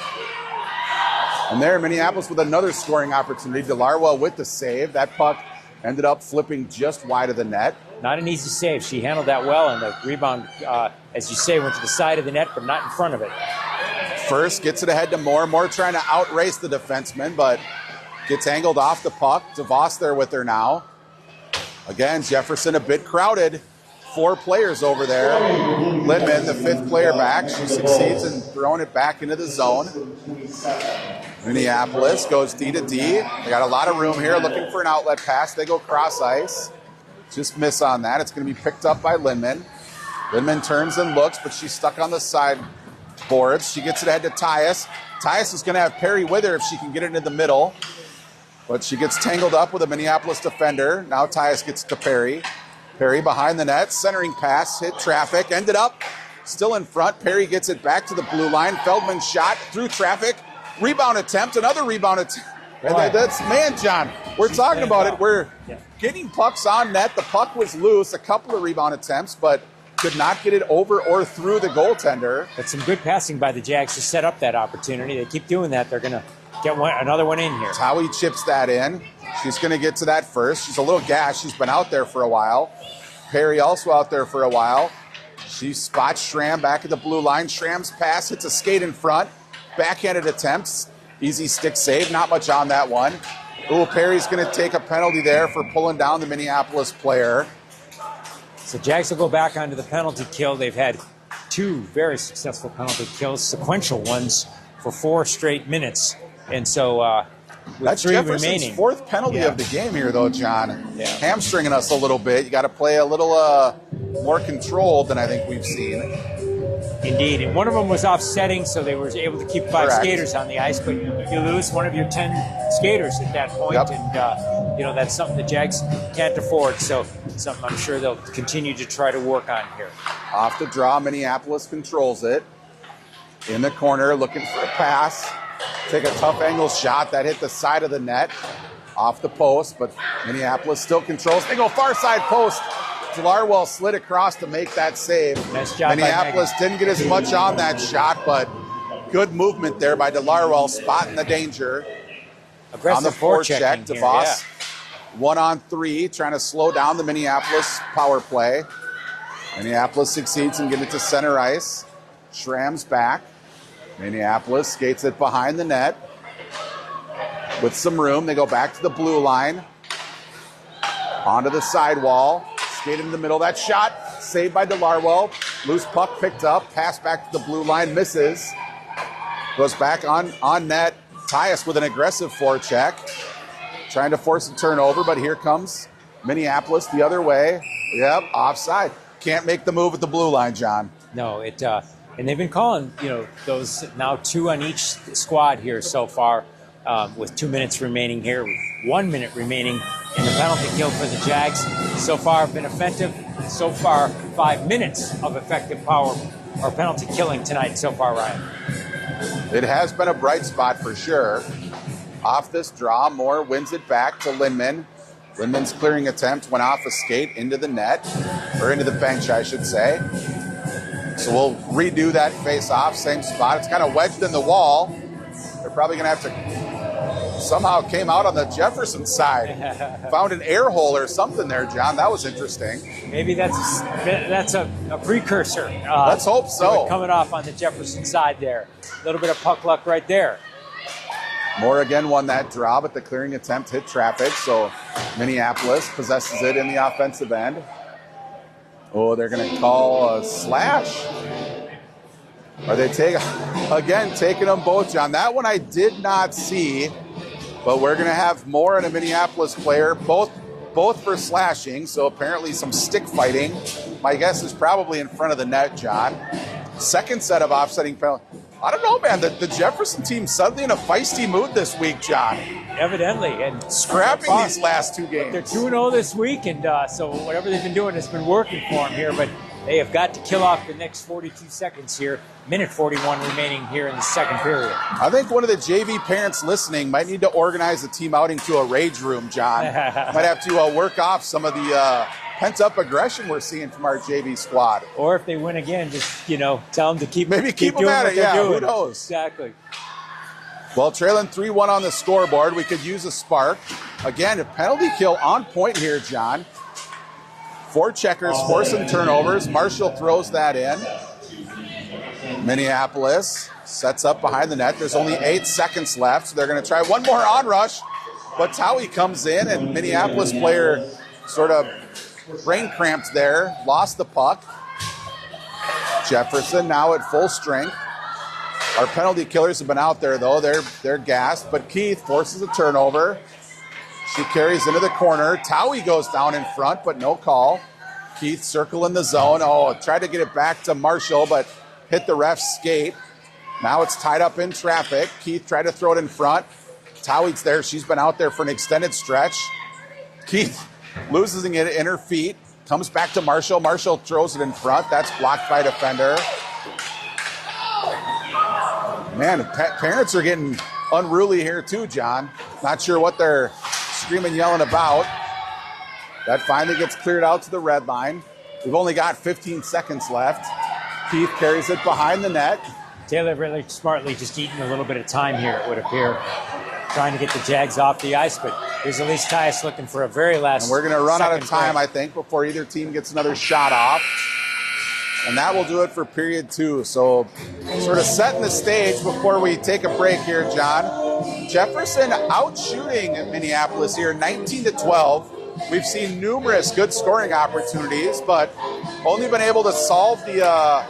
And there, Minneapolis with another scoring opportunity. DeLarwell with the save. That puck ended up flipping just wide of the net. Not an easy save. She handled that well, and the rebound, as you say, went to the side of the net, but not in front of it. First gets it ahead to Moore. Moore trying to outrace the defenseman, but gets angled off the puck. DeVos there with her now. Again, Jefferson a bit crowded. 4 players over there. Lindman, the 5th player back. She succeeds in throwing it back into the zone. Minneapolis goes D to D. They got a lot of room here, looking for an outlet pass. They go cross ice. Just miss on that. It's going to be picked up by Lindman. Lindman turns and looks, but she's stuck on the side boards. She gets it ahead to Tyus. Tyus is going to have Perry with her if she can get it into the middle. But she gets tangled up with a Minneapolis defender. Now Tyus gets to Perry. Perry behind the net, centering pass, hit traffic, ended up still in front. Perry gets it back to the blue line. Feldman shot through traffic. Rebound attempt, another rebound attempt. And that's, man, John, we're talking about it. We're getting pucks on net. The puck was loose, a couple of rebound attempts, but could not get it over or through the goaltender. But some good passing by the Jags to set up that opportunity. They keep doing that. They're going to get another one in here. Towie chips that in. She's going to get to that first. She's a little gashed. She's been out there for a while. Perry also out there for a while. She spots Schramm back at the blue line. Schramm's pass hits a skate in front. Backhanded attempts. Easy stick save. Not much on that one. Ooh, Perry's going to take a penalty there for pulling down the Minneapolis player. So Jags will go back onto the penalty kill. They've had 2 very successful penalty kills, sequential ones for 4 straight minutes. And so that's 3 Jefferson's remaining. 4th penalty of the game here, though, John. Yeah. Hamstringing us a little bit. You got to play a little more controlled than I think we've seen. Indeed. And one of them was offsetting, so they were able to keep 5 skaters on the ice, but you lose one of your 10 skaters at that point. Yep. And, that's something the Jags can't afford. So something I'm sure they'll continue to try to work on here. Off the draw, Minneapolis controls it. In the corner, looking for a pass. Take a tough angle shot that hit the side of the net. Off the post, but Minneapolis still controls. They go far side post. Larwell slid across to make that save. Nice job. Minneapolis didn't get as much on that shot, but good movement there by DeLarwell, spotting the danger. Aggressive on the forecheck, here, DeVos 1-on-3, trying to slow down the Minneapolis power play. Minneapolis succeeds in getting it to center ice. Schramm's back. Minneapolis skates it behind the net. With some room, they go back to the blue line. Onto the sidewall. Skate in the middle. That shot saved by DeLarwell. Loose puck picked up. Pass back to the blue line. Misses. Goes back on net. Tyus with an aggressive forecheck, trying to force a turnover, but here comes Minneapolis the other way. Yep, offside. Can't make the move at the blue line, John. No, and they've been calling, those now 2 on each squad here so far, with 2 minutes remaining here, 1 minute remaining in the penalty kill for the Jags. So far have been effective. So far, 5 minutes of effective power or penalty killing tonight so far, Ryan. It has been a bright spot for sure. Off this draw, Moore wins it back to Lindman. Lindman's clearing attempt went off a skate into the net, or into the bench, I should say. So we'll redo that face-off, same spot. It's kind of wedged in the wall. They're probably going to have to somehow came out on the Jefferson side. Found an air hole or something there, John. That was interesting. Maybe that's a precursor. Let's hope so. Coming off on the Jefferson side there. A little bit of puck luck right there. Moore again won that draw, but the clearing attempt hit traffic, so Minneapolis possesses it in the offensive end. Oh, they're going to call a slash. Are they taking them both, John? That one I did not see, but we're going to have Moore and a Minneapolis player, both for slashing, so apparently some stick fighting. My guess is probably in front of the net, John. Second set of offsetting penalties. I don't know, man. The Jefferson team suddenly in a feisty mood this week, John. Evidently. And scrapping these last 2 games. They're 2-0 this week, and so whatever they've been doing has been working for them here, but they have got to kill off the next 42 seconds here. Minute 41 remaining here in the second period. I think one of the JV parents listening might need to organize a team outing to a rage room, John. Might have to work off some of the pent-up aggression we're seeing from our JV squad. Or if they win again, just, tell them to keep them doing at what it, they're doing. Who knows? Exactly. Well, trailing 3-1 on the scoreboard, we could use a spark. Again, a penalty kill on point here, John. 4 checkers forcing turnovers. Marshall throws that in. Minneapolis sets up behind the net. There's only 8 seconds left, so they're going to try one more onrush. But Towie comes in, and Minneapolis player sort of brain cramped there, lost the puck. Jefferson now at full strength. Our penalty killers have been out there, though. They're gassed, but Keith forces a turnover. She carries into the corner. Towie goes down in front, but no call. Keith circling the zone. Oh, tried to get it back to Marshall, but hit the ref's skate. Now it's tied up in traffic. Keith tried to throw it in front. Towie's there. She's been out there for an extended stretch. Keith losing it in her feet. Comes back to Marshall. Marshall throws it in front. That's blocked by a defender. Man, parents are getting unruly here too, John. Not sure what they're screaming, yelling about. That finally gets cleared out to the red line. We've only got 15 seconds left. Keith carries it behind the net. Taylor really smartly just eating a little bit of time here, it would appear. Trying to get the Jags off the ice, but here's Elise Tyus looking for a very last. And we're going to run out of time, play. I think, before either team gets another shot off. And that will do it for period 2. So sort of setting the stage before we take a break here, John. Jefferson out shooting Minneapolis here, 19-12. We've seen numerous good scoring opportunities, but only been able to solve the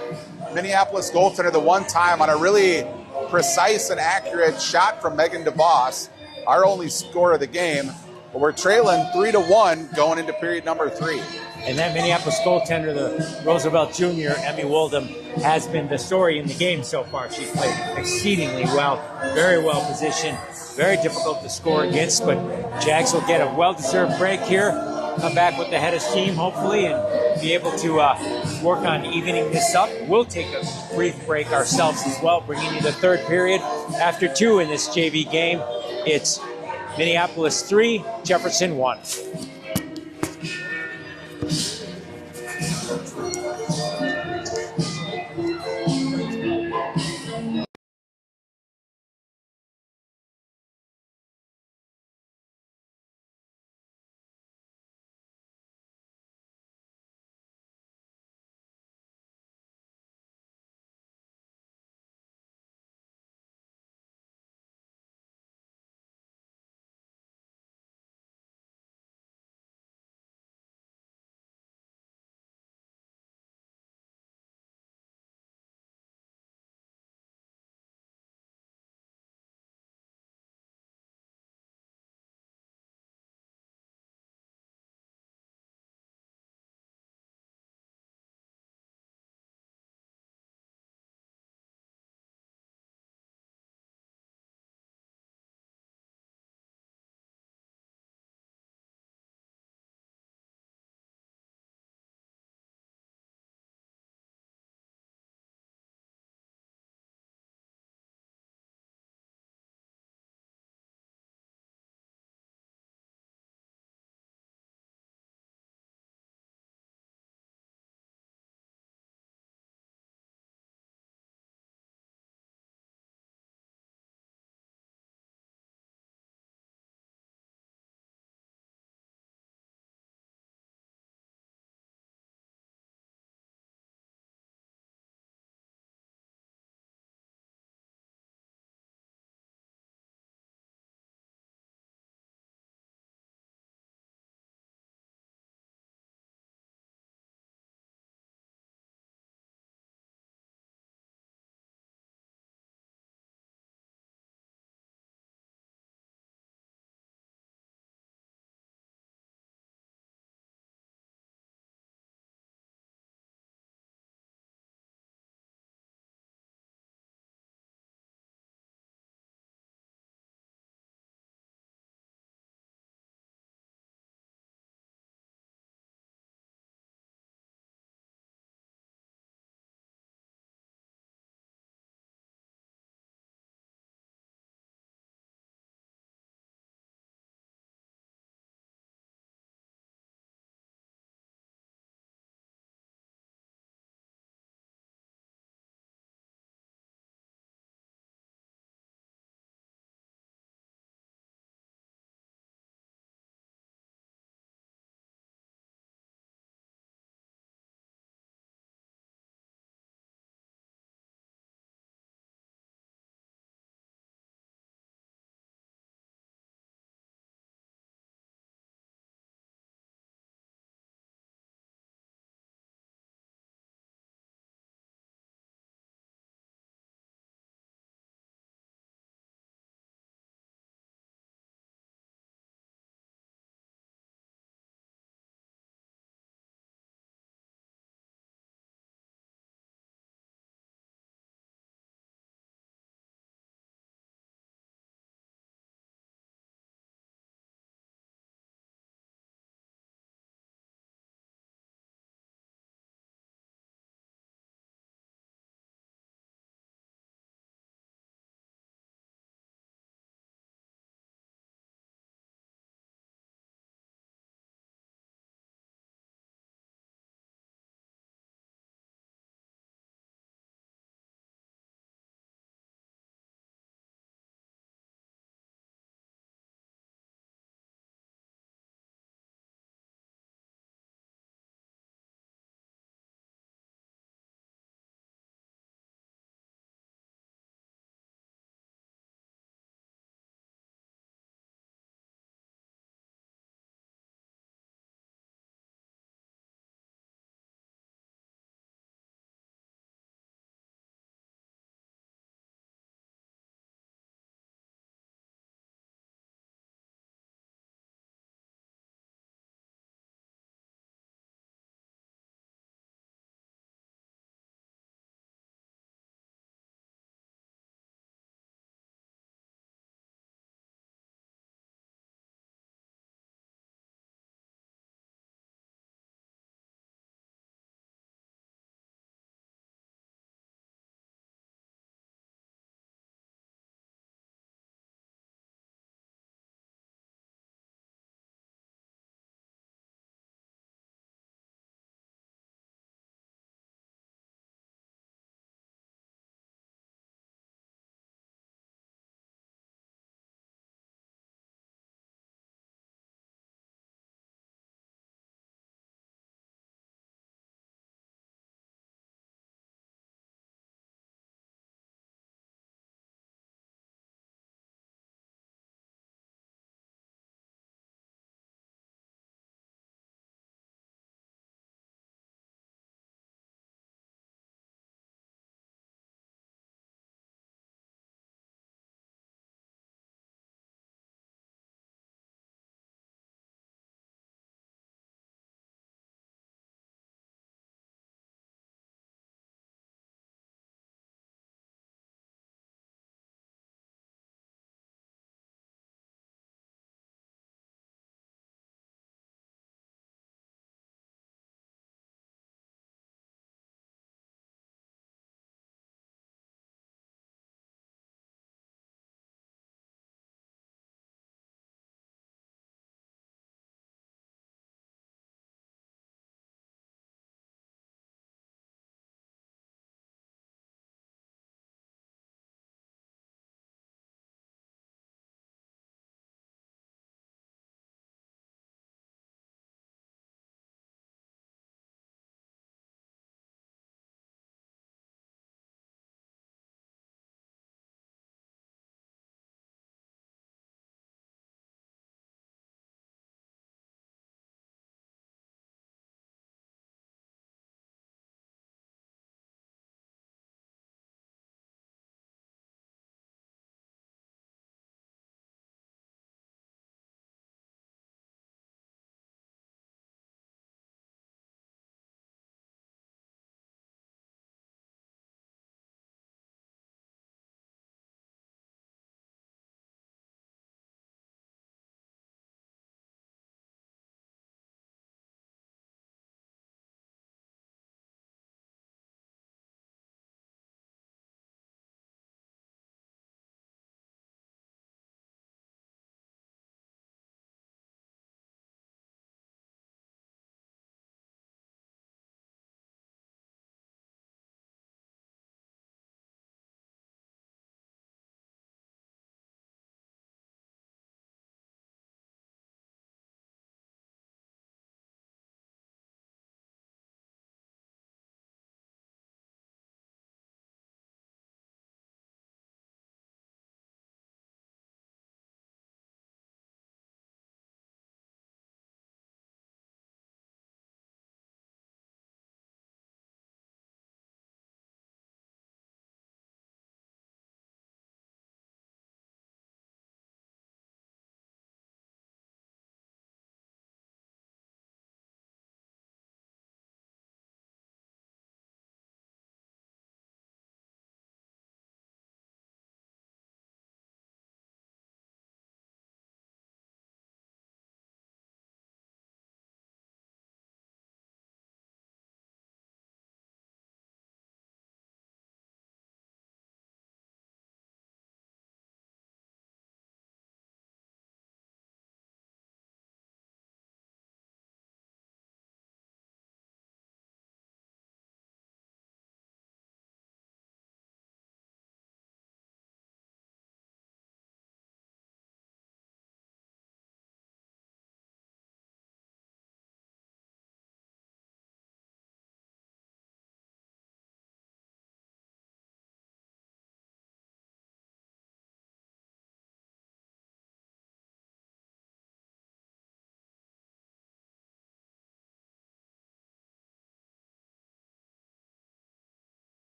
Minneapolis goaltender the one time on a really precise and accurate shot from Megan DeVos, our only score of the game. But we're trailing 3-1 going into period number 3. And that Minneapolis goaltender, the Roosevelt Jr., Emmy Woldham, has been the story in the game so far. She's played exceedingly well, very well positioned, very difficult to score against, but Jags will get a well-deserved break here, come back with the head of steam, hopefully, and be able to work on evening this up. We'll take a brief break ourselves as well, bringing you the third period. After 2 in this JV game, it's Minneapolis 3, Jefferson 1.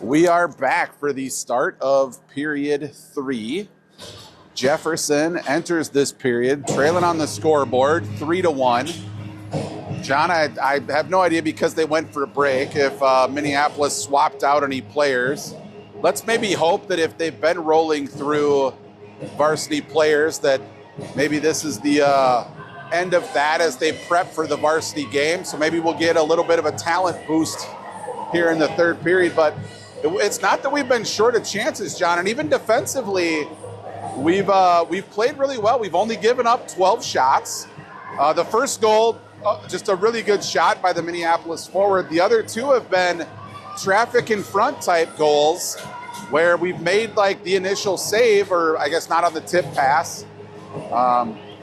We are back for the start of period 3. Jefferson enters this period trailing on the scoreboard 3-1. John, I have no idea because they went for a break if Minneapolis swapped out any players. Let's maybe hope that if they've been rolling through varsity players that maybe this is the end of that as they prep for the varsity game. So maybe we'll get a little bit of a talent boost here in the third period. But it's not that we've been short of chances, John. And even defensively, we've played really well. We've only given up 12 shots. The first goal, just a really good shot by the Minneapolis forward. The other two have been traffic in front type goals where we've made like the initial save, or I guess not on the tip pass.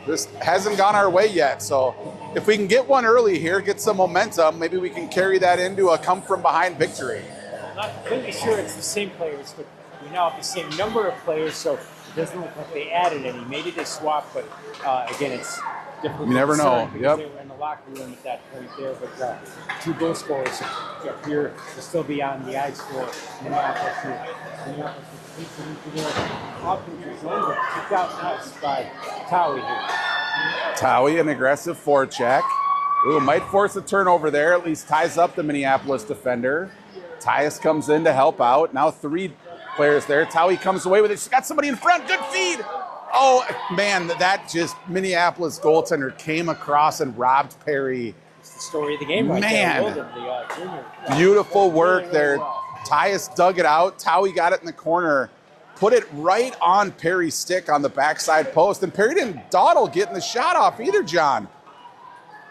This hasn't gone our way yet. So if we can get one early here, get some momentum, maybe we can carry that into a come from behind victory. I'm not completely sure it's the same players, but we now have the same number of players, so it doesn't look like they added any. Maybe they swapped, but again, it's difficult. You never know. Yep. They were in the locker room at that point there, but two goal scorers appear to still be on the ice for Minneapolis here. Minneapolis is into their offensive zone, but kicked out nuts by Towie here. Towie, an aggressive forecheck. Ooh, might force a turnover there, at least ties up the Minneapolis defender. Tyus comes in to help out. Now 3 players there. Towie comes away with it. She's got somebody in front. Good feed. Oh, man, that just Minneapolis goaltender came across and robbed Perry. It's the story of the game right man. there. The junior. Beautiful work there. Tyus dug it out. Towie got it in the corner. Put it right on Perry's stick on the backside post. And Perry didn't dawdle getting the shot off either, John.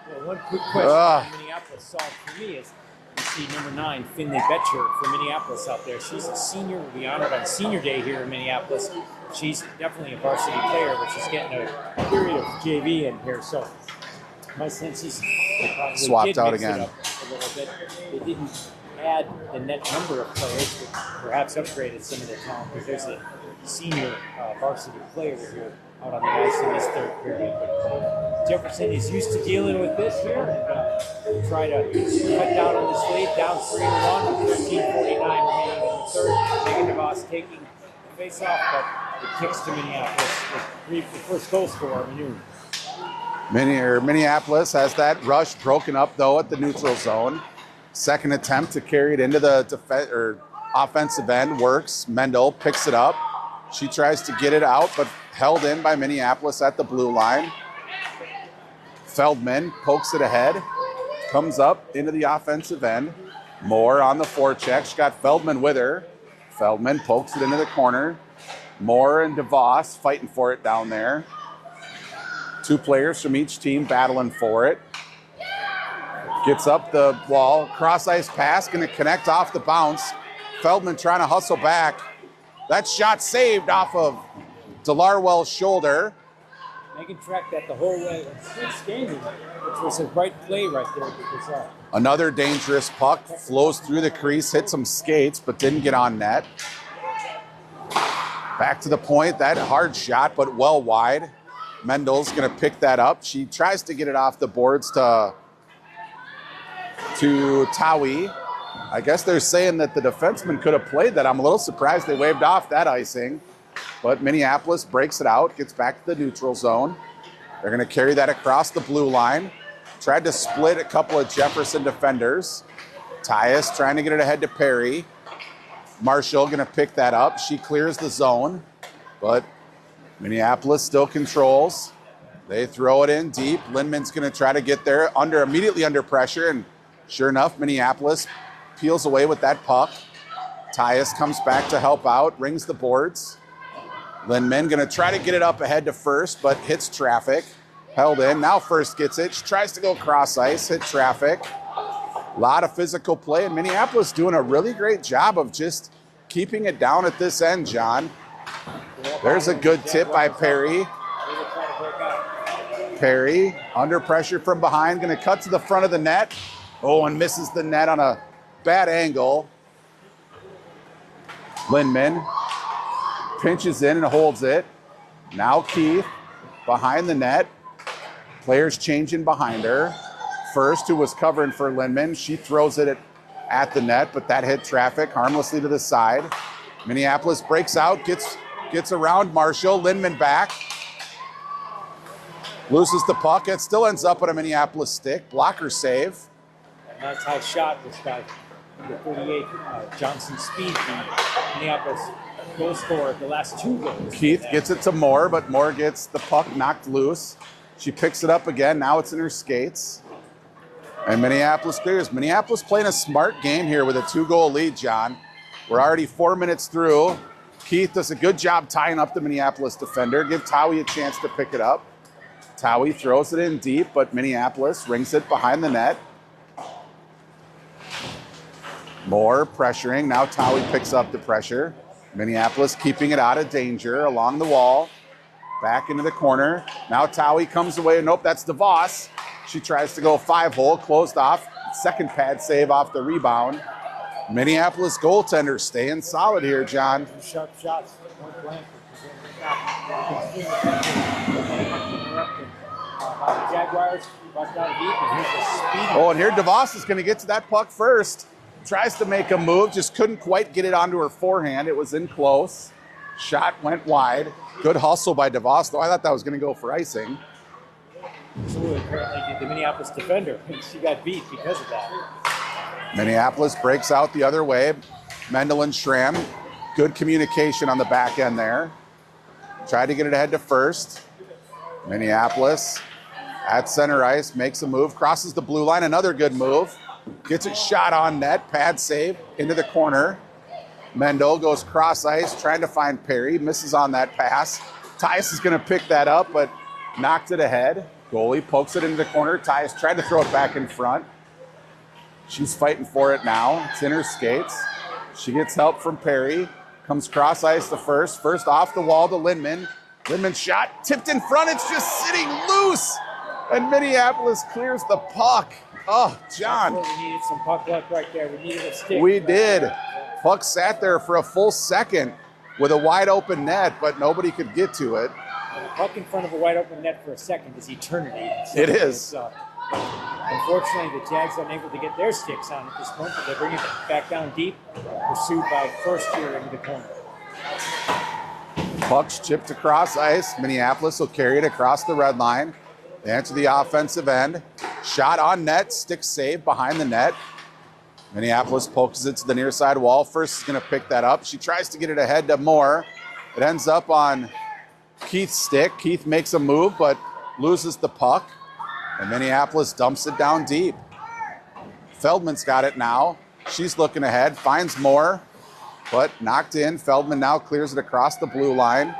Well, one quick question Minneapolis solved for me is you see number 9, Finley Betcher for Minneapolis out there. She's a senior. Will be honored on senior day here in Minneapolis. She's definitely a varsity player, but she's getting a period of JV in here. So my sense is they probably swapped out mix again. It up a little bit. They didn't add the net number of players, but perhaps upgraded some of their talent because there's a senior varsity player here out on the ice in this third period. But Jefferson is used to dealing with this here and try to cut down on this lead, down 3-1 with 13:49 remaining in the third. Megan DeVos taking the face-off, but it kicks to Minneapolis with the first goal scorer, Manu. Minneapolis has that rush broken up, though, at the neutral zone. Second attempt to carry it into the offensive end works. Mendel picks it up. She tries to get it out, but held in by Minneapolis at the blue line. Feldman pokes it ahead, comes up into the offensive end. Moore on the forecheck. She got Feldman with her. Feldman pokes it into the corner. Moore and DeVos fighting for it down there. 2 players from each team battling for it. Gets up the wall. Cross ice pass, going to connect off the bounce. Feldman trying to hustle back. That shot saved off of DeLarwell's shoulder. Megan tracked that the whole way. It's standing, which was a right play right there. Because, another dangerous puck flows through the crease, hit some skates, but didn't get on net. Back to the point, that hard shot, but well wide. Mendel's going to pick that up. She tries to get it off the boards to Towie. I guess they're saying that the defenseman could have played that. I'm a little surprised they waved off that icing. But Minneapolis breaks it out, gets back to the neutral zone. They're going to carry that across the blue line. Tried to split a couple of Jefferson defenders. Tyus trying to get it ahead to Perry. Marshall going to pick that up. She clears the zone, but Minneapolis still controls. They throw it in deep. Lindman's going to try to get there immediately under pressure, and sure enough, Minneapolis peels away with that puck. Tyus comes back to help out, rings the boards. Lindman going to try to get it up ahead to first, but hits traffic. Held in. Now first gets it. She tries to go cross ice, hit traffic. A lot of physical play, and Minneapolis doing a really great job of just keeping it down at this end, John. There's a good tip by Perry. Perry, under pressure from behind, going to cut to the front of the net. Oh, and misses the net on a bad angle. Lindman pinches in and holds it. Now Keith behind the net. Players changing behind her. First, who was covering for Lindman, she throws it at the net, but that hit traffic harmlessly to the side. Minneapolis breaks out, gets around Marshall. Lindman back. Loses the puck. It still ends up on a Minneapolis stick. Blocker save. And that's how shot this guy. The 38 Johnson Speed, the Minneapolis goal scorer, the last 2 goals. Keith gets it to Moore, but Moore gets the puck knocked loose. She picks it up again. Now it's in her skates. And Minneapolis clears. Minneapolis playing a smart game here with a 2-goal lead, John. We're already 4 minutes through. Keith does a good job tying up the Minneapolis defender. Give Towie a chance to pick it up. Towie throws it in deep, but Minneapolis rings it behind the net. Moore pressuring. Now Towie picks up the pressure. Minneapolis keeping it out of danger along the wall. Back into the corner. Now Towie comes away. Nope, that's DeVos. She tries to go 5-hole, closed off. Second pad save off the rebound. Minneapolis goaltender staying solid here, John. Sharp shots. Point blank. Jaguars. Oh, and here DeVos is going to get to that puck first. Tries to make a move, just couldn't quite get it onto her forehand. It was in close. Shot went wide. Good hustle by DeVos, though. I thought that was going to go for icing. So apparently the Minneapolis defender, she got beat because of that. Minneapolis breaks out the other way. Mendel and Schramm, good communication on the back end there. Tried to get it ahead to first. Minneapolis at center ice, makes a move, crosses the blue line, another good move. Gets it shot on net, pad save into the corner. Mendel goes cross ice, trying to find Perry, misses on that pass. Tyus is going to pick that up, but knocked it ahead. Goalie pokes it into the corner. Tyus tried to throw it back in front. She's fighting for it now. It's in her skates. She gets help from Perry. Comes cross ice to first. First off the wall to Lindman. Lindman's shot tipped in front. It's just sitting loose. And Minneapolis clears the puck. Oh, John. We needed some puck luck right there. We needed a stick. We did. Puck sat there for a full second with a wide open net, but nobody could get to it. And a puck in front of a wide open net for a second is eternity. It is. Unfortunately, the Jags aren't able to get their sticks on at this point, but they bring it back down deep, pursued by first here into the corner. Puck's chipped across ice. Minneapolis will carry it across the red line. They enter the offensive end. Shot on net, stick save behind the net. Minneapolis pokes it to the near side wall. First is going to pick that up. She tries to get it ahead to Moore. It ends up on Keith's stick. Keith makes a move, but loses the puck. And Minneapolis dumps it down deep. Feldman's got it now. She's looking ahead, finds Moore, but knocked in. Feldman now clears it across the blue line.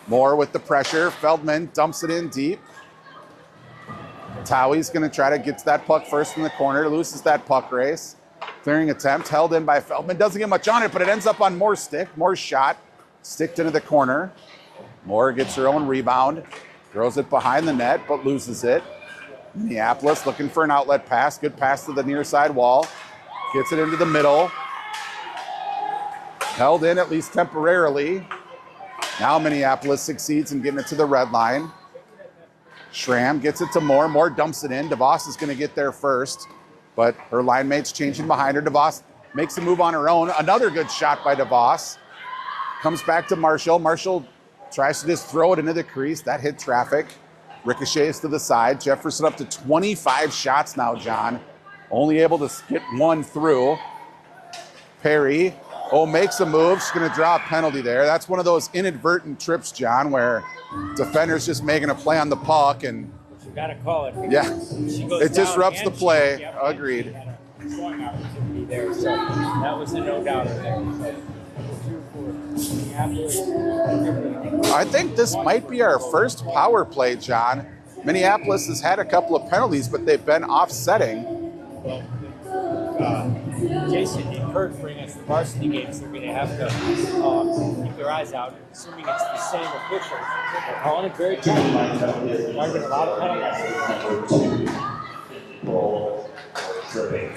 Moore with the pressure. Feldman dumps it in deep. Towie's going to try to get to that puck first in the corner, loses that puck race. Clearing attempt, held in by Feldman. Doesn't get much on it, but it ends up on Moore's stick. Moore's shot, sticked into the corner. Moore gets her own rebound, throws it behind the net, but loses it. Minneapolis looking for an outlet pass. Good pass to the near side wall. Gets it into the middle. Held in at least temporarily. Now Minneapolis succeeds in getting it to the red line. Schramm gets it to Moore. Moore dumps it in. DeVos is going to get there first, but her line mate's changing behind her. DeVos makes a move on her own. Another good shot by DeVos. Comes back to Marshall. Marshall tries to just throw it into the crease. That hit traffic. Ricochets to the side. Jefferson up to 25 shots now, John. Only able to get one through. Perry, makes a move. She's going to draw a penalty there. That's one of those inadvertent trips, John, where defender's just making a play on the puck and you got to call it. Yeah, it disrupts the play. Agreed. There, so that was a no-doubter there. I think this might be our first power play, John. Minneapolis has had a couple of penalties, but they've been offsetting. Jason and Kurt bring us the varsity games. They're going to have to keep their eyes out, assuming it's the same officials. They're calling it very tight. There might have been a lot of penalties.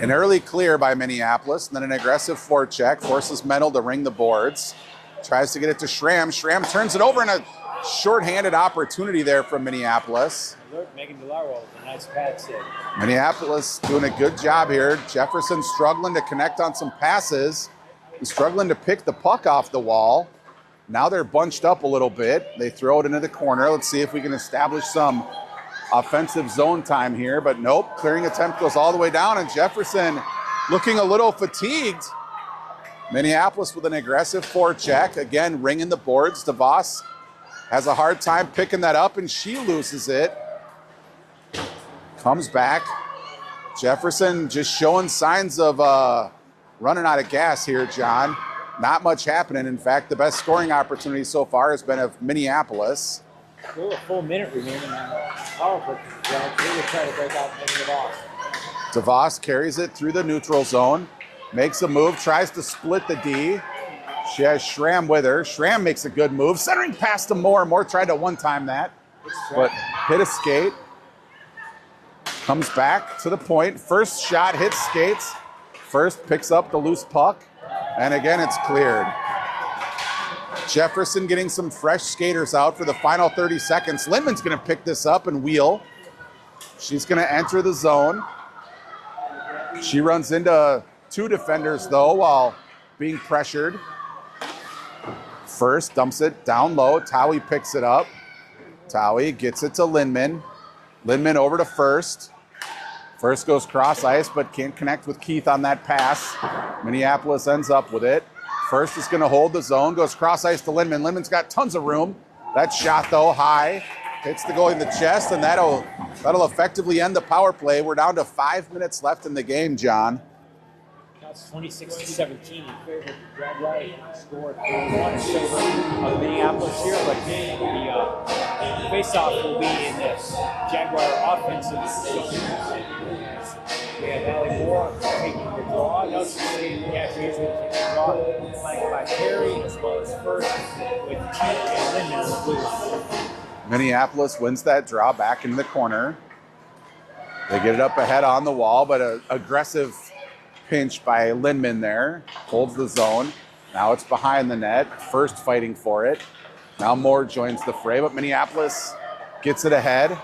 An early clear by Minneapolis, and then an aggressive forecheck forces Mendel to ring the boards. Tries to get it to Schramm. Schramm turns it over, and a shorthanded opportunity there from Minneapolis. Megan DeLaro with a nice pass there. Minneapolis doing a good job here. Jefferson struggling to connect on some passes. He's struggling to pick the puck off the wall. Now they're bunched up a little bit. They throw it into the corner. Let's see if we can establish some offensive zone time here, but nope. Clearing attempt goes all the way down, and Jefferson looking a little fatigued. Minneapolis with an aggressive forecheck. Again, ringing the boards. DeVos has a hard time picking that up, and she loses it. Comes back. Jefferson just showing signs of running out of gas here, John. Not much happening. In fact, the best scoring opportunity so far has been of Minneapolis. Still a full minute remaining on the power play. They will try to break out and make it off. DeVos carries it through the neutral zone. Makes a move, tries to split the D. She has Schramm with her. Schramm makes a good move. Centering past to Moore. Moore tried to one-time that, but hit a skate. Comes back to the point. First shot hits skates. First picks up the loose puck. And again, it's cleared. Jefferson getting some fresh skaters out for the final 30 seconds. Lindman's going to pick this up and wheel. She's going to enter the zone. She runs into two defenders, though, while being pressured. First dumps it down low. Towie picks it up. Towie gets it to Lindman. Lindman over to First. First goes cross ice, but can't connect with Keith on that pass. Minneapolis ends up with it. First is going to hold the zone, goes cross ice to Lindman. Lindman's got tons of room. That shot, though, high. Hits the goalie in the chest, and that'll effectively end the power play. We're down to 5 minutes left in the game, John. That's 26-17 in favor of the Jaguars. Scored 4-1 in favor of Minneapolis here, but the face-off will be in this Jaguar offensive zone. We have Allie Moore taking the draw. No, she's taking the draw, flanked by Perry as well as First with Keith and Lindman on the blue line. Minneapolis wins that draw back in the corner. They get it up ahead on the wall, but an aggressive pinch by Lindman there. Holds the zone. Now it's behind the net. First fighting for it. Now Moore joins the fray, but Minneapolis gets it ahead.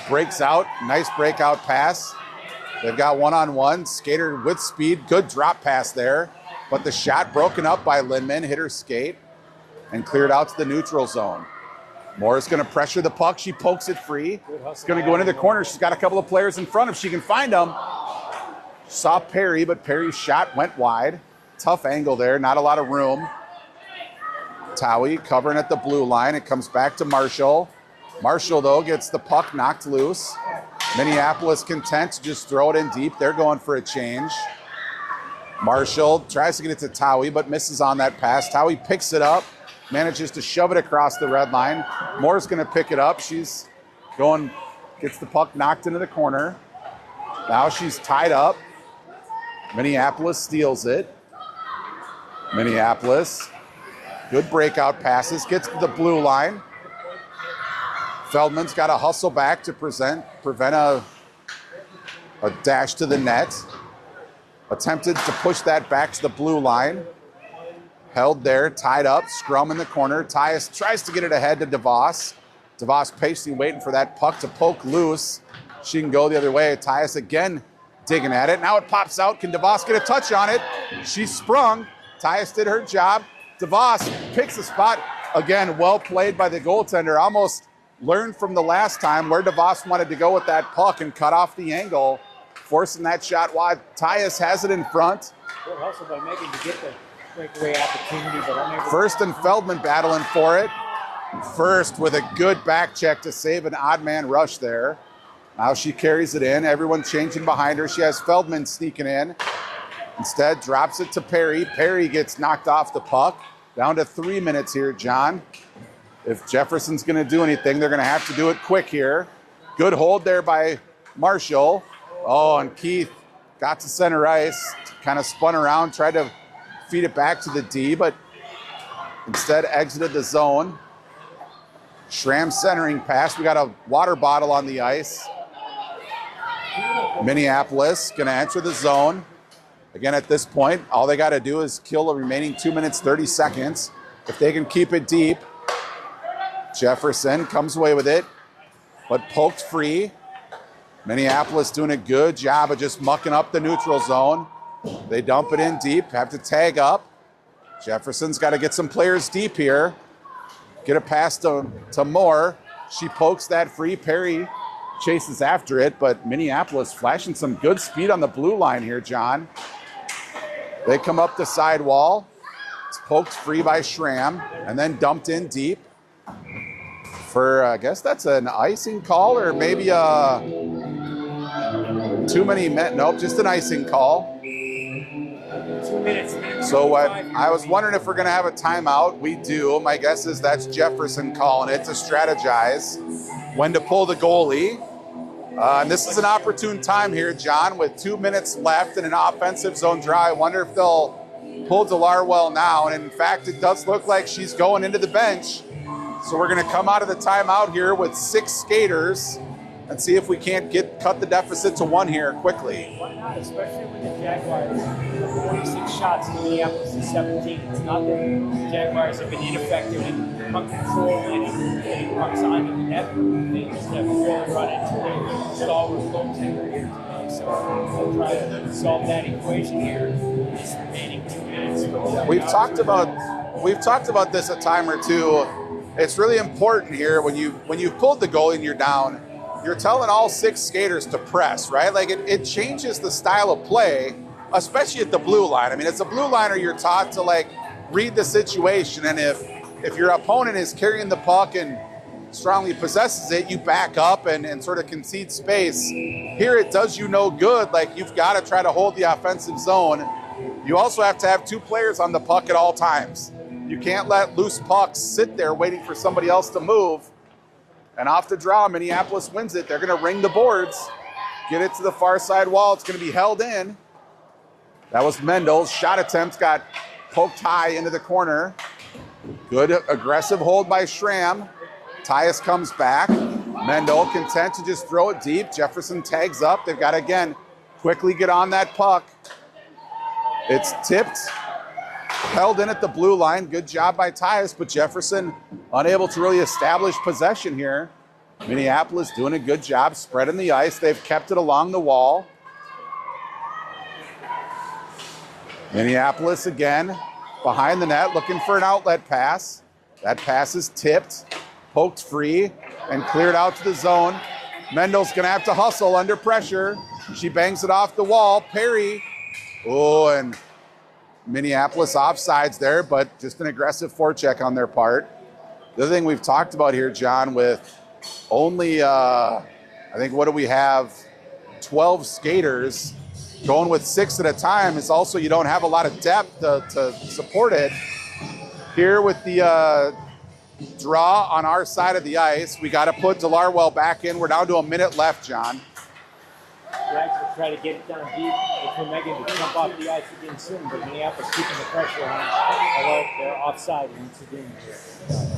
Breaks out. Nice breakout pass. They've got one-on-one. Skater with speed. Good drop pass there. But the shot broken up by Lindman. Hit her skate and cleared out to the neutral zone. Moore is going to pressure the puck. She pokes it free. It's going to go into the corner. She's got a couple of players in front if she can find them. Saw Perry, but Perry's shot went wide. Tough angle there. Not a lot of room. Towie covering at the blue line. It comes back to Marshall. Marshall, though, gets the puck knocked loose. Minneapolis content to just throw it in deep. They're going for a change. Marshall tries to get it to Towie, but misses on that pass. Towie picks it up, manages to shove it across the red line. Moore's going to pick it up. She's going, gets the puck knocked into the corner. Now she's tied up. Minneapolis steals it. Minneapolis, good breakout passes, gets to the blue line. Feldman's got to hustle back to prevent a dash to the net. Attempted to push that back to the blue line. Held there, tied up, scrum in the corner. Tyus tries to get it ahead to DeVos. DeVos patiently waiting for that puck to poke loose. She can go the other way. Tyus again digging at it. Now it pops out. Can DeVos get a touch on it? She sprung. Tyus did her job. DeVos picks a spot. Again, well played by the goaltender. Almost learned from the last time where DeVos wanted to go with that puck and cut off the angle, forcing that shot wide. Tyus has it in front. Good hustle by Megan to get the breakaway opportunity, but unable. First and Feldman battling for it. First with a good back check to save an odd man rush there. Now she carries it in. Everyone changing behind her. She has Feldman sneaking in. Instead, drops it to Perry. Perry gets knocked off the puck. Down to 3 minutes here, John. If Jefferson's going to do anything, they're going to have to do it quick here. Good hold there by Marshall. Oh, and Keith got to center ice. Kind of spun around, tried to feed it back to the D, but instead exited the zone. Schramm centering pass. We got a water bottle on the ice. Minneapolis going to enter the zone. Again, at this point, all they got to do is kill the remaining 2 minutes, 30 seconds. If they can keep it deep, Jefferson comes away with it, but poked free. Minneapolis doing a good job of just mucking up the neutral zone. They dump it in deep, have to tag up. Jefferson's got to get some players deep here. Get a pass to Moore. She pokes that free. Perry chases after it, but Minneapolis flashing some good speed on the blue line here, John. They come up the side wall. It's poked free by Schramm and then dumped in deep for, I guess that's an icing call or maybe too many men. Nope, just an icing call. 2 minutes. So I was wondering if we're going to have a timeout. We do. My guess is that's Jefferson calling it to strategize when to pull the goalie. And this is an opportune time here, John, with 2 minutes left in an offensive zone draw. I wonder if they'll pull DeLarwell now. And in fact, it does look like she's going into the bench. So we're going to come out of the timeout here with 6 skaters and see if we can't cut the deficit to 1 here quickly. Why not? Especially when the Jaguars have 46 shots and Minneapolis is 17. It's not that the Jaguars have been ineffective in puck control and getting pucks onto the net. They just have really run into their stalwart goaltender here today. So we'll try to solve that equation here in this remaining 2 minutes. We've talked about this a time or two. It's really important here when you've pulled the goalie and you're down. You're telling all 6 skaters to press, right? Like it changes the style of play, especially at the blue line. I mean, as a blue liner, you're taught to like read the situation, and if your opponent is carrying the puck and strongly possesses it, you back up and sort of concede space. Here it does you no good. Like you've got to try to hold the offensive zone. You also have to have 2 players on the puck at all times. You can't let loose pucks sit there waiting for somebody else to move. And off the draw, Minneapolis wins it. They're going to ring the boards, get it to the far side wall. It's going to be held in. That was Mendel's shot attempt, got poked high into the corner. Good aggressive hold by Schramm. Tyus comes back. Mendel content to just throw it deep. Jefferson tags up. They've got to, again, quickly get on that puck. It's tipped, held in at the blue line. Good job by Tyus, but Jefferson unable to really establish possession here. Minneapolis doing a good job spreading the ice. They've kept it along the wall. Minneapolis again behind the net looking for an outlet pass. That pass is tipped, poked free, and cleared out to the zone. Mendel's going to have to hustle under pressure. She bangs it off the wall. Perry, oh, and Minneapolis offsides there, but just an aggressive forecheck on their part. The other thing we've talked about here, John, with only, I think, what do we have? 12 skaters going with 6 at a time is also you don't have a lot of depth to support it. Here with the draw on our side of the ice, we got to put DeLarwell back in. We're down to a minute left, John. Jags will try to get it down deep for Megan to jump off the ice again soon, but Minneapolis keeping the pressure on, although they're offside in Sedin here.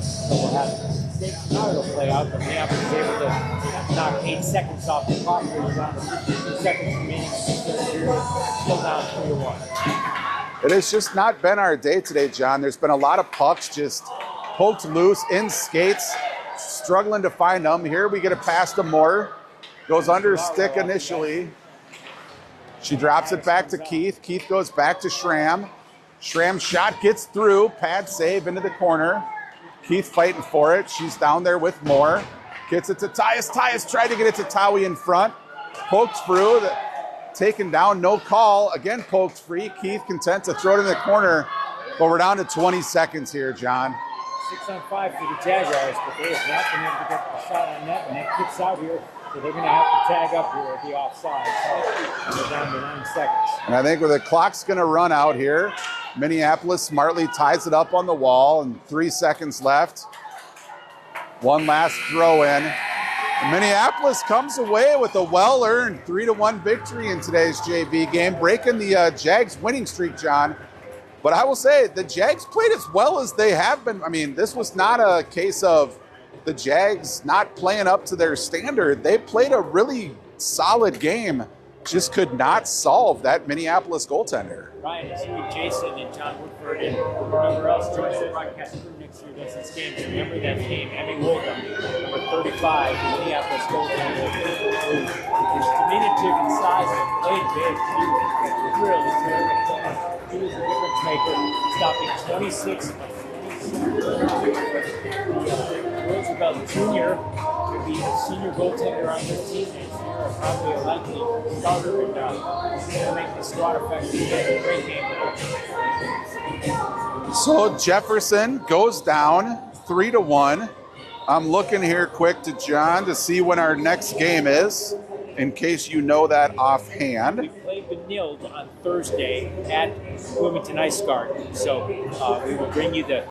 So we'll have the same scenario play out, but Minneapolis is able to knock 8 seconds off the clock. We're down to 15 seconds remaining in the third period, still down 3-1. It has just not been our day today, John. There's been a lot of pucks just poked loose in skates, struggling to find them. Here we get a pass to Moore. Goes under stick initially. She drops it back to Keith. Keith goes back to Schramm. Schramm's shot gets through. Pad save into the corner. Keith fighting for it. She's down there with Moore. Gets it to Tyus. Tyus tried to get it to Towie in front. Pokes through. Taken down. No call. Again poked free. Keith content to throw it in the corner. But we're down to 20 seconds here, John. 6 on 5 for the Jaguars, but they have not been able to get the shot on net, and that kicks out here. So they're going to have to tag up here at the offside. So they're down to 9 seconds. And I think where the clock's going to run out here, Minneapolis smartly ties it up on the wall, and 3 seconds left. One last throw in. And Minneapolis comes away with a well-earned 3-1 victory in today's JV game, breaking the Jags winning streak, John. But I will say, the Jags played as well as they have been. I mean, this was not a case of the Jags not playing up to their standard. They played a really solid game, just could not solve that Minneapolis goaltender. Ryan, it's you, Jason, and John Woodford, and whoever else joins the broadcast crew. next year Vincent's games. Remember that game, Emmy Woolcomb, number 35, the Minneapolis goaltender, who is diminutive in size and played big. He was really terrific. He was a difference maker, stopping 26 of 47. Roosevelt Jr. will be a senior goaltender on this team next year, probably a likely starter, and going to make the squad effective. He had a great game. So Jefferson goes down 3-1. I'm looking here quick to John to see when our next game is, in case you know that offhand. We play Benilde on Thursday at Bloomington Ice Garden. So we will bring you the